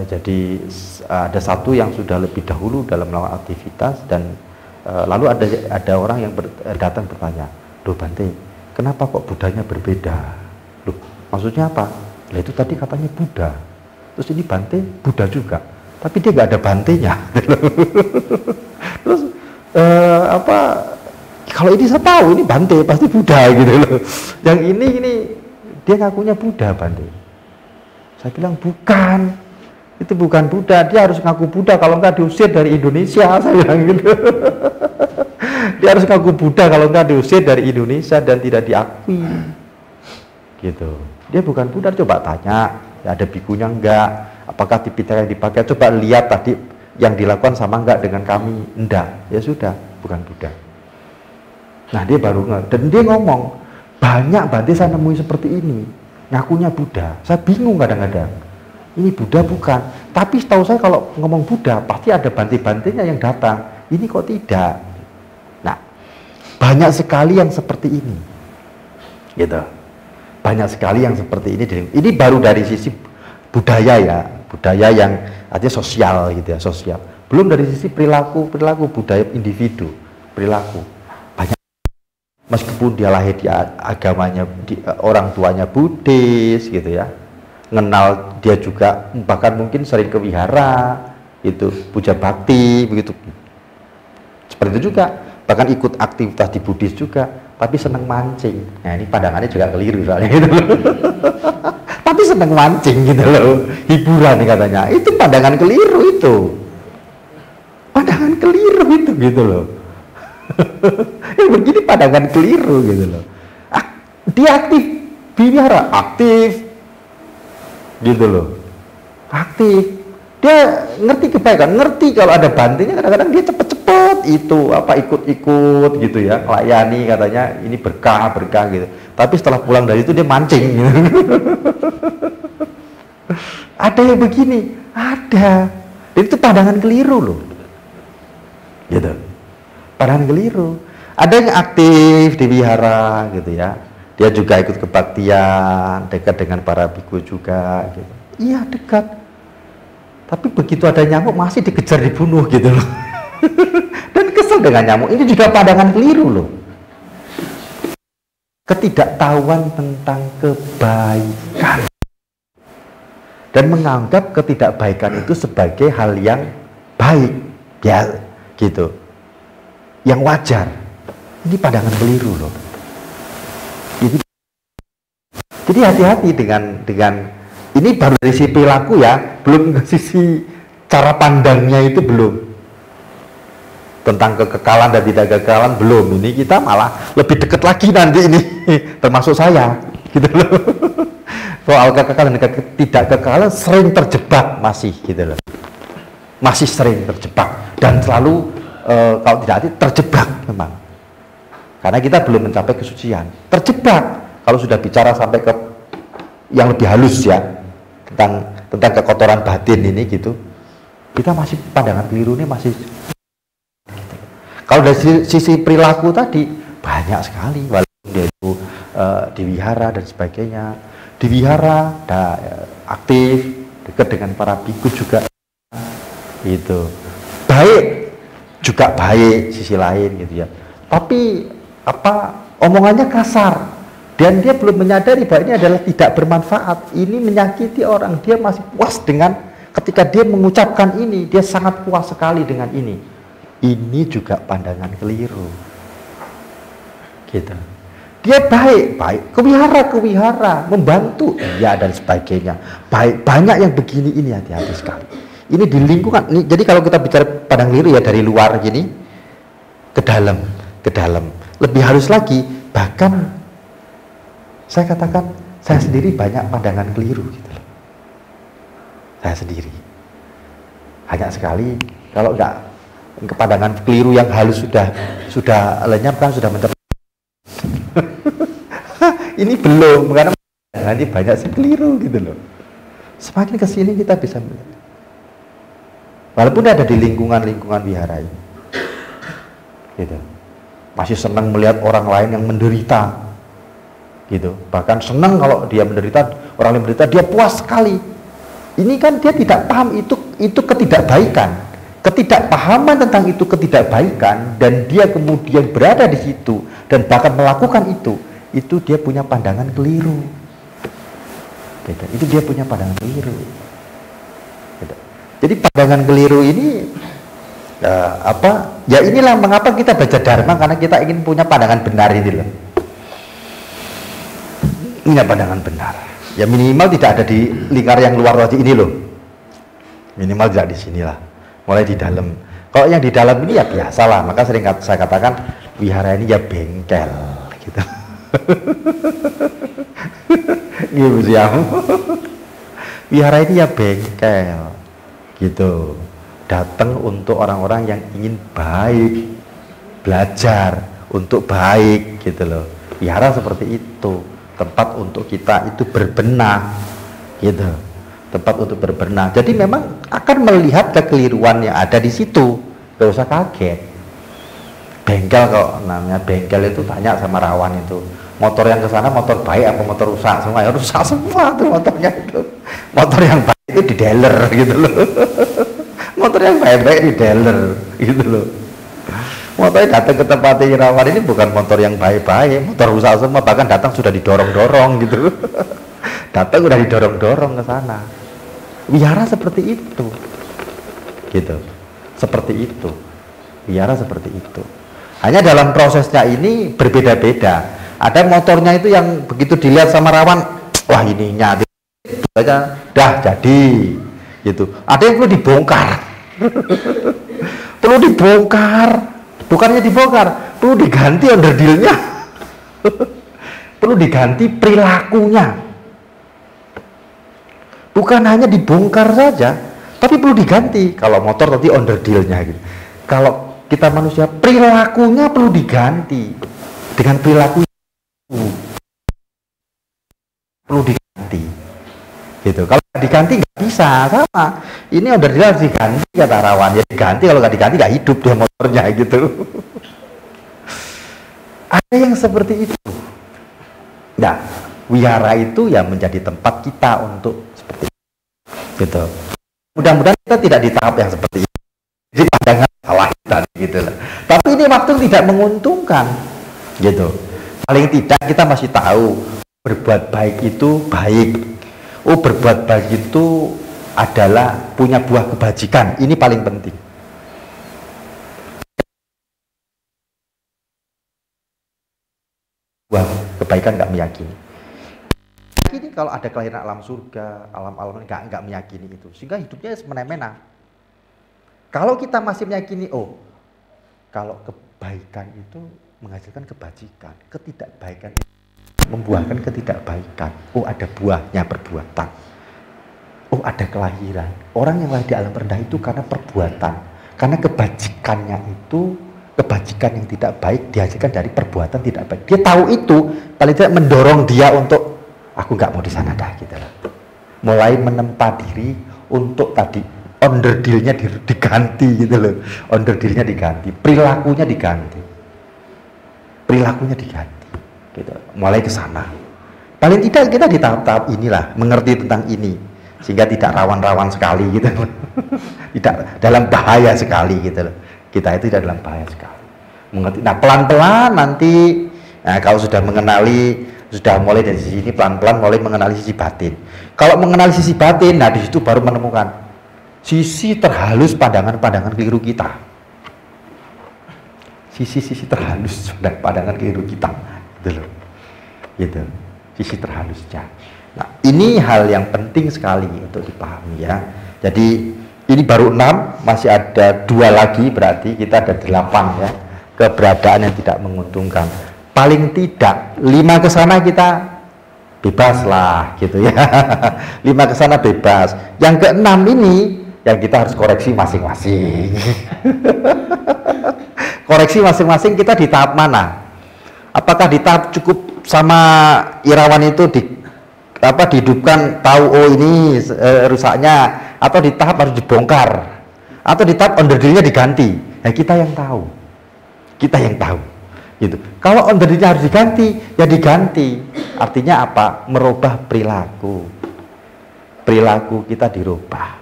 Jadi ada satu yang sudah lebih dahulu dalam melakukan aktivitas dan lalu ada orang yang datang bertanya, "Loh Bante, kenapa kok Budanya berbeda?" "Loh, maksudnya apa?" "Lah itu tadi katanya Buddha. Terus ini Bante Buddha juga, tapi dia nggak ada bantenya." Terus kalau ini saya tahu ini Bante pasti Buddha gitu loh. Yang ini dia ngakunya Buddha Bante. Saya bilang bukan, itu bukan Buddha, dia harus ngaku Buddha kalau enggak diusir dari Indonesia, saya bilang gitu. Dia harus ngaku Buddha kalau enggak diusir dari Indonesia dan tidak diakui, gitu. Dia bukan Buddha. Coba tanya, ya ada bikunya enggak, apakah Tipitaka yang dipakai, coba lihat tadi yang dilakukan sama enggak dengan kami, enggak, ya sudah, bukan Buddha. Nah dia baru dan dia ngomong, banyak Bante saya nemui seperti ini, ngakunya Buddha. Saya bingung kadang-kadang, ini Buddha bukan, tapi setahu saya kalau ngomong Buddha pasti ada bante-bantenya yang datang, ini kok tidak. Nah banyak sekali yang seperti ini, gitu. Banyak sekali yang seperti ini. Ini baru dari sisi budaya ya, budaya yang artinya sosial gitu ya, sosial. Belum dari sisi perilaku budaya individu, perilaku. Banyak, meskipun dia lahir di agamanya, orang tuanya Buddhis gitu ya, ngenal dia juga bahkan mungkin sering ke wihara, itu puja bakti begitu. Seperti itu juga, bahkan ikut aktivitas di Buddhis juga, tapi senang mancing. Nah ini pandangannya juga keliru soalnya gitu loh. Tapi senang mancing gitu loh, hiburan katanya. Itu pandangan keliru itu. Pandangan keliru itu gitu loh. Yang begini pandangan keliru gitu loh. Dia aktif biara, aktif gitu loh, aktif. Dia ngerti kebaikan, ngerti kalau ada bantenya, kadang-kadang dia cepet-cepet itu ikut-ikut gitu ya, layani katanya ini berkah gitu. Tapi setelah pulang dari itu dia mancing gitu. Ada yang begini, ada. Dan itu pandangan keliru loh, gitu. Pandangan keliru. Ada yang aktif di wihara gitu ya, dia juga ikut kebaktian, dekat dengan para biku juga gitu. Iya dekat. Tapi begitu ada nyamuk masih dikejar dibunuh gitu loh. Dan kesel dengan nyamuk. Ini juga pandangan keliru loh. Ketidaktahuan tentang kebaikan. Dan menganggap ketidakbaikan itu sebagai hal yang baik. Ya gitu. Yang wajar. Ini pandangan keliru loh. Jadi hati-hati dengan ini baru dari sisi perilaku ya, belum ke sisi cara pandangnya itu belum. Tentang kekekalan dan tidak kekekalan belum. Ini kita malah lebih dekat lagi nanti ini, termasuk saya, gitu loh. Soal kekekalan dan tidak kekekalan sering terjebak masih, gitu loh. Masih sering terjebak dan selalu kalau tidak hati terjebak memang. Karena kita belum mencapai kesucian, terjebak. Kalau sudah bicara sampai ke yang lebih halus ya, tentang kekotoran batin ini gitu, kita masih pandangan keliru ini masih gitu. Kalau dari sisi perilaku tadi banyak sekali, walaupun dia itu di wihara dan sebagainya, di wihara aktif dekat dengan para biku juga gitu, baik juga baik sisi lain gitu ya, tapi omongannya kasar, Dan dia belum menyadari bahwa ini adalah tidak bermanfaat, ini menyakiti orang. Dia masih puas dengan ketika dia mengucapkan ini, dia sangat puas sekali dengan ini. Ini juga pandangan keliru. Gitu. Dia baik, kewihara, membantu, ya dan sebagainya. Baik, banyak yang begini, ini hati-hati sekali. Ini di lingkungan, ini, jadi kalau kita bicara pandang keliru ya dari luar gini ke dalam. Lebih halus lagi, bahkan saya katakan saya sendiri banyak pandangan keliru gitu loh. Saya sendiri banyak sekali, kalau enggak pandangan keliru yang halus sudah lenyap kan, sudah mencapai. Ini belum, karena nanti banyak sih keliru gitu loh. Semakin kesini kita bisa melihat, walaupun ada di lingkungan wihara ini, gitu, masih senang melihat orang lain yang menderita, gitu. Bahkan senang kalau dia menderita, orang lain menderita, dia puas sekali. Ini kan dia tidak paham itu ketidakbaikan, ketidakpahaman tentang itu ketidakbaikan, dan dia kemudian berada di situ dan bahkan melakukan itu dia punya pandangan keliru. Gitu. Itu dia punya pandangan keliru. Gitu. Jadi pandangan keliru ini ya inilah mengapa kita baca Dharma, karena kita ingin punya pandangan benar ini loh. Ini pandangan benar. Ya minimal tidak ada di lingkar yang luar tadi ini loh. Minimal tidak di sinilah. Mulai di dalam. Kalau yang di dalam ini ya biasalah. Maka sering saya katakan wihara ini ya bengkel gitu. Gitu siang. Wihara ini ya bengkel gitu. Datang untuk orang-orang yang ingin baik, belajar untuk baik gitu loh. Wihara seperti itu, tempat untuk kita itu berbenah gitu, tempat untuk berbenah. Jadi memang akan melihat kekeliruan yang ada di situ, gak usah kaget. Bengkel, kok namanya bengkel itu, tanya sama Rawan itu, motor yang ke sana motor baik apa motor rusak? Semua ya rusak semua tuh motornya itu. Motor yang baik itu di dealer gitu loh. Motor yang baik-baik di dealer gitu loh. Motornya datang ke tempat Rawan ini bukan motor yang baik-baik, motor rusak semua, bahkan datang sudah didorong-dorong gitu. Datang udah didorong-dorong ke sana. Wihara seperti itu. Gitu. Seperti itu. Wihara seperti itu. Hanya dalam prosesnya ini berbeda-beda. Ada motornya itu yang begitu dilihat sama Rawan, wah ininya aja dah jadi gitu. Ada yang perlu dibongkar. Perlu dibongkar. Bukannya dibongkar, perlu diganti onderdilnya. Perlu diganti perilakunya. Bukan hanya dibongkar saja, tapi perlu diganti. Kalau motor tadi onderdilnya gitu. Kalau kita manusia, perilakunya perlu diganti. Dengan perilaku perlu diganti. Gitu. Kalau diganti nggak bisa, sama. Ini onderdil harus diganti kata Rawan. Ya diganti, kalau nggak diganti nggak hidup dia motornya gitu. Ada yang seperti itu. Nah, wihara itu ya menjadi tempat kita untuk seperti itu. Gitu. Mudah-mudahan kita tidak di tahap yang seperti itu. Jadi pandangan salah tadi gitu lah. Tapi ini waktu tidak menguntungkan. Gitu. Paling tidak kita masih tahu berbuat baik itu baik. Oh, berbuat baik itu adalah punya buah kebajikan. Ini paling penting. Buah kebaikan nggak meyakini. Ini kalau ada kelahiran alam surga, alam-alam nggak meyakini itu, sehingga hidupnya semena-mena. Kalau kita masih meyakini, oh, kalau kebaikan itu menghasilkan kebajikan, ketidakbaikan itu membuahkan ketidakbaikan. Oh, ada buahnya perbuatan. Oh, ada kelahiran. Orang yang lahir di alam rendah itu karena perbuatan. Karena kebajikannya itu, kebajikan yang tidak baik dihasilkan dari perbuatan tidak baik. Dia tahu itu, paling tidak mendorong dia untuk, aku nggak mau di sana dah gitu loh. Mulai menempa diri untuk tadi onderdilnya diganti gitu loh. Onderdilnya diganti, perilakunya diganti. Perilakunya diganti. Gitu. Mulai ke sana. Paling tidak kita di tahap-tahap inilah mengerti tentang ini, sehingga tidak rawan-rawan sekali gitu. Tidak dalam bahaya sekali gitu loh. Kita itu tidak dalam bahaya sekali. Mengerti. Nah, pelan-pelan nanti, nah, kalau sudah mengenali, Sudah mulai dari sini pelan-pelan mulai mengenali sisi batin. Kalau mengenali sisi batin, nah di situ baru menemukan sisi terhalus pandangan-pandangan keliru kita. Sisi-sisi terhalus pandangan keliru kita, gitu loh. Gitu. Sisi terhalusnya. Nah, ini hal yang penting sekali untuk dipahami ya. Jadi ini baru 6, masih ada 2 lagi, berarti kita ada 8 ya. Keberadaan yang tidak menguntungkan. Paling tidak 5 ke sana kita bebas lah gitu ya. 5 ke sana bebas. Yang ke-6 ini yang kita harus koreksi masing-masing. Koreksi masing-masing kita di tahap mana? Apakah di tahap cukup sama Irawan itu dihidupkan, tahu oh ini rusaknya, atau di tahap harus dibongkar, atau di tahap onderdilnya diganti? Ya kita yang tahu. Kita yang tahu. Gitu. Kalau onderdilnya harus diganti, ya diganti. Artinya apa? Merubah perilaku. Perilaku kita dirubah.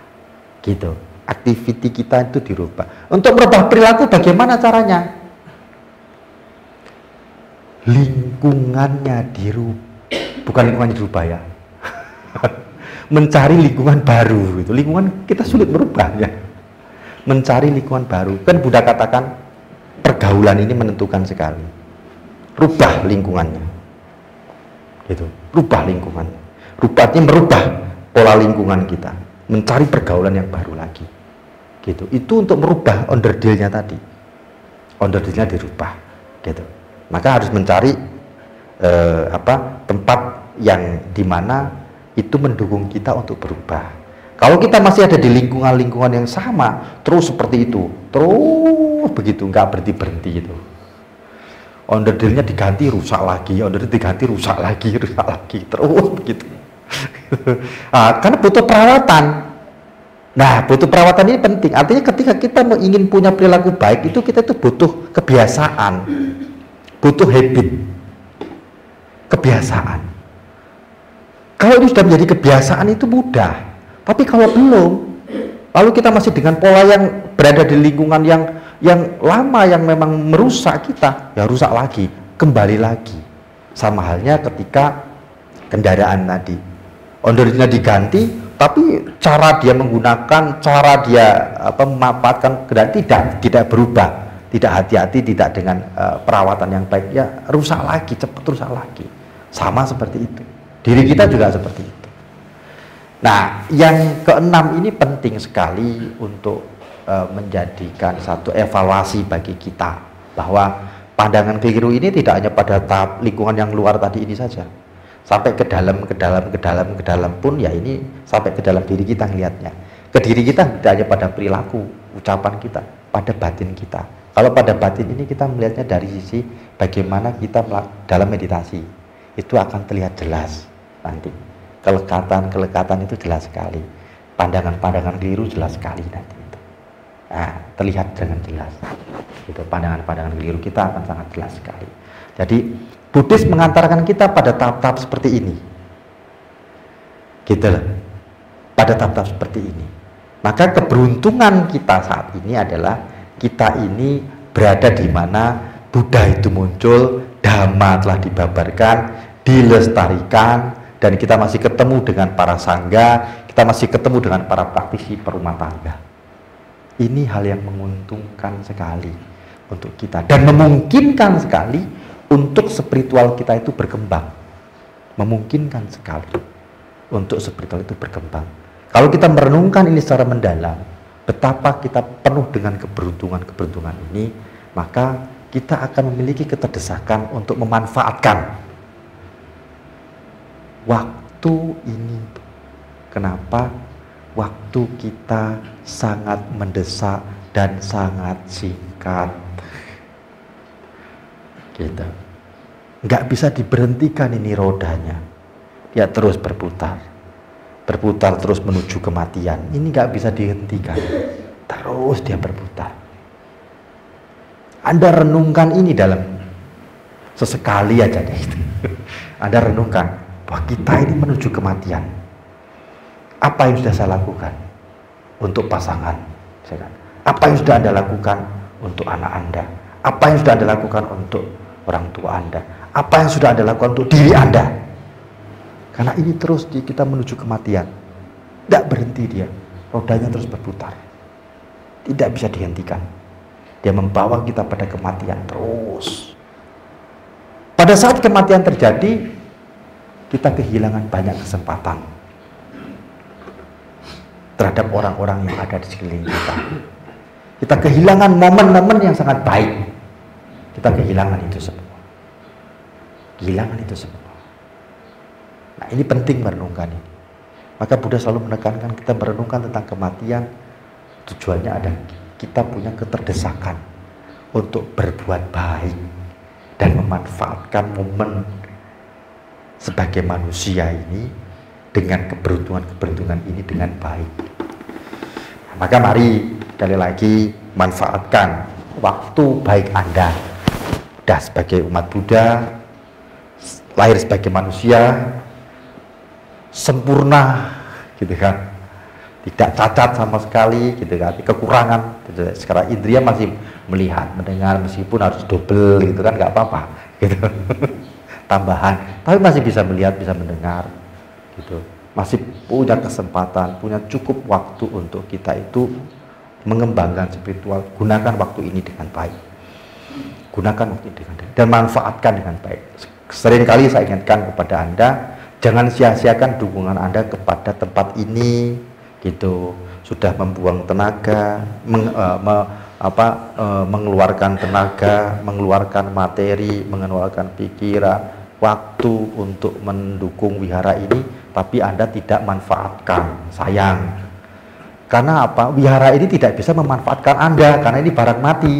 Gitu. Aktiviti kita itu dirubah. Untuk merubah perilaku bagaimana caranya? Lingkungannya dirubah. Bukan lingkungannya dirubah ya. Mencari lingkungan baru gitu. Lingkungan kita sulit merubahnya. Mencari lingkungan baru. Kan Buddha katakan pergaulan ini menentukan sekali. Rubah lingkungannya. Gitu. Rubah lingkungannya. Rubahnya merubah pola lingkungan kita. Mencari pergaulan yang baru lagi. Gitu. Itu untuk merubah onderdilnya tadi. Onderdilnya dirubah. Gitu. Maka harus mencari tempat yang dimana itu mendukung kita untuk berubah. Kalau kita masih ada di lingkungan-lingkungan yang sama, terus seperti itu, terus begitu, nggak berhenti-berhenti itu. Onderdilnya diganti, rusak lagi, onderdil diganti, rusak lagi, terus begitu. Karena butuh perawatan. Nah, butuh perawatan ini penting. Artinya ketika kita ingin punya perilaku baik, itu kita itu butuh kebiasaan, butuh habit, kebiasaan. Kalau itu sudah menjadi kebiasaan itu mudah. Tapi kalau belum, lalu kita masih dengan pola yang berada di lingkungan yang lama, yang memang merusak kita, ya rusak lagi, kembali lagi. Sama halnya ketika kendaraan tadi, onderdilnya diganti, tapi cara dia menggunakan, cara dia memanfaatkan kendaraan tidak berubah, tidak hati-hati, tidak dengan perawatan yang baik, ya rusak lagi, cepat rusak lagi. Sama seperti itu. Diri kita juga seperti itu. Nah, yang ke-6 ini penting sekali untuk menjadikan satu evaluasi bagi kita, bahwa pandangan keliru ini tidak hanya pada tahap lingkungan yang luar tadi ini saja, sampai ke dalam pun ya ini sampai ke dalam diri kita ngelihatnya. Ke diri kita tidak hanya pada perilaku, ucapan kita, pada batin kita. Kalau pada batin ini kita melihatnya dari sisi bagaimana kita dalam meditasi, itu akan terlihat jelas nanti. Kelekatan itu jelas sekali. Pandangan-pandangan keliru jelas sekali nanti itu. Nah, terlihat dengan jelas. Itu pandangan-pandangan keliru kita akan sangat jelas sekali. Jadi Buddhis mengantarkan kita pada tahap-tahap seperti ini. Gitu loh. Pada tahap-tahap seperti ini. Maka keberuntungan kita saat ini adalah kita ini berada di mana Buddha itu muncul, Dhamma telah dibabarkan, dilestarikan, dan kita masih ketemu dengan para sangga, kita masih ketemu dengan para praktisi perumah tangga. Ini hal yang menguntungkan sekali untuk kita dan memungkinkan sekali untuk spiritual kita itu berkembang. Memungkinkan sekali untuk spiritual itu berkembang. Kalau kita merenungkan ini secara mendalam, betapa kita penuh dengan keberuntungan ini, maka kita akan memiliki keterdesakan untuk memanfaatkan waktu ini. Kenapa? Waktu kita sangat mendesak dan sangat singkat. Gitu. Nggak bisa diberhentikan ini rodanya. Dia terus berputar. Berputar terus menuju kematian. Ini nggak bisa dihentikan. Terus dia berputar. Anda renungkan ini dalam sesekali aja deh itu. Anda renungkan bahwa kita ini menuju kematian. Apa yang sudah saya lakukan untuk pasangan? Apa yang sudah Anda lakukan untuk anak Anda? Apa yang sudah Anda lakukan untuk orang tua Anda, apa yang sudah Anda lakukan untuk diri Anda. Karena ini terus kita menuju kematian, tidak berhenti dia, rodanya terus berputar, tidak bisa dihentikan. Dia membawa kita pada kematian terus. Pada saat kematian terjadi, kita kehilangan banyak kesempatan terhadap orang-orang yang ada di sekeliling kita. Kita kehilangan momen-momen yang sangat baik. Kita kehilangan itu semua. Kehilangan itu semua. Nah, ini penting merenungkan ini. Maka Buddha selalu menekankan kita merenungkan tentang kematian. Tujuannya ada kita punya keterdesakan untuk berbuat baik dan memanfaatkan momen sebagai manusia ini dengan keberuntungan-keberuntungan ini dengan baik. Nah, maka mari sekali lagi manfaatkan waktu baik Anda. Sudah sebagai umat Buddha, lahir sebagai manusia sempurna, gitu kan, tidak cacat sama sekali, gitu kan, kekurangan. Gitu. Sekarang indria masih melihat, mendengar, meskipun harus double, gitu kan, nggak apa-apa, gitu. Tambahan, tapi masih bisa melihat, bisa mendengar, gitu. Masih punya kesempatan, punya cukup waktu untuk kita itu mengembangkan spiritual. Gunakan waktu ini dengan baik, gunakan waktu ini dengan baik, dan manfaatkan dengan baik. Seringkali saya ingatkan kepada Anda, jangan sia-siakan dukungan Anda kepada tempat ini, gitu. Sudah membuang tenaga, mengeluarkan tenaga, mengeluarkan materi, mengeluarkan pikiran, waktu untuk mendukung wihara ini, tapi Anda tidak manfaatkan. Sayang. Karena apa? Wihara ini tidak bisa memanfaatkan Anda, karena ini barang mati.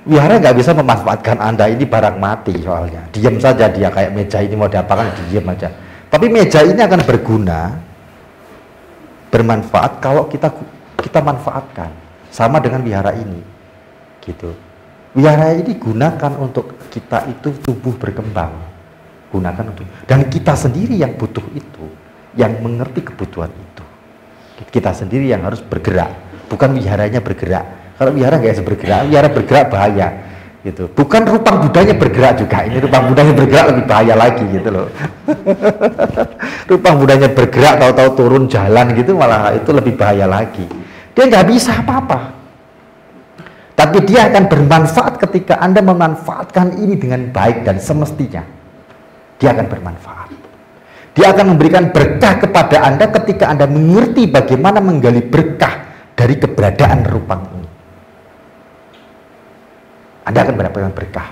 Wihara nggak bisa memanfaatkan Anda, ini barang mati soalnya. Diam saja dia, kayak meja ini mau diapakan, diam aja. Tapi meja ini akan berguna, bermanfaat kalau kita manfaatkan. Sama dengan wihara ini, gitu. Wihara ini gunakan untuk kita itu tubuh berkembang, gunakan untuk, dan kita sendiri yang butuh itu, yang mengerti kebutuhan itu. Kita sendiri yang harus bergerak, bukan wiharanya bergerak. Kalau wihara nggak bisa bergerak, wihara bergerak bahaya, gitu. Bukan rupang Budanya bergerak juga, ini rupang Budanya bergerak lebih bahaya lagi, gitu loh. Rupang Budanya bergerak, tahu-tahu turun jalan gitu, malah itu lebih bahaya lagi. Dia nggak bisa apa-apa. Tapi dia akan bermanfaat ketika Anda memanfaatkan ini dengan baik dan semestinya. Dia akan bermanfaat. Dia akan memberikan berkah kepada Anda ketika Anda mengerti bagaimana menggali berkah dari keberadaan rupang ini. Anda akan mendapatkan berkah,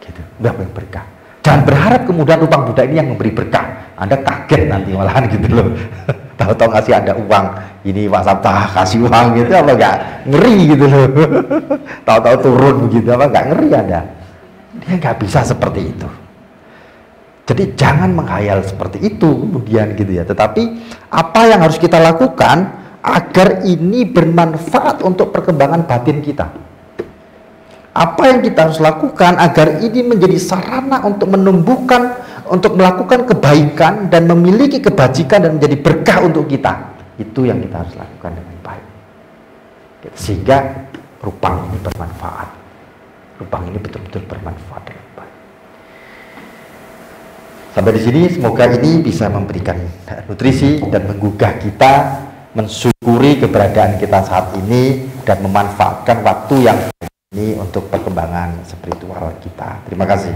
gitu, mendapatkan berkah. Jangan berharap kemudian rupang Buddha ini yang memberi berkah. Anda kaget nanti malahan, gitu loh. Tahu-tahu ngasih Anda uang, ini Pak Sabta kasih uang gitu, apa enggak ngeri, gitu loh. Tahu-tahu turun begitu, apa enggak ngeri Anda? Dia nggak bisa seperti itu. Jadi jangan menghayal seperti itu kemudian, gitu ya. Tetapi apa yang harus kita lakukan agar ini bermanfaat untuk perkembangan batin kita? Apa yang kita harus lakukan agar ini menjadi sarana untuk menumbuhkan, untuk melakukan kebaikan dan memiliki kebajikan dan menjadi berkah untuk kita? Itu yang kita harus lakukan dengan baik, sehingga rupang ini bermanfaat. Rupang ini betul-betul bermanfaat dengan baik. Sampai di sini semoga ini bisa memberikan nutrisi dan menggugah kita mensyukuri keberadaan kita saat ini dan memanfaatkan waktu yang ini untuk perkembangan spiritual kita. Terima kasih.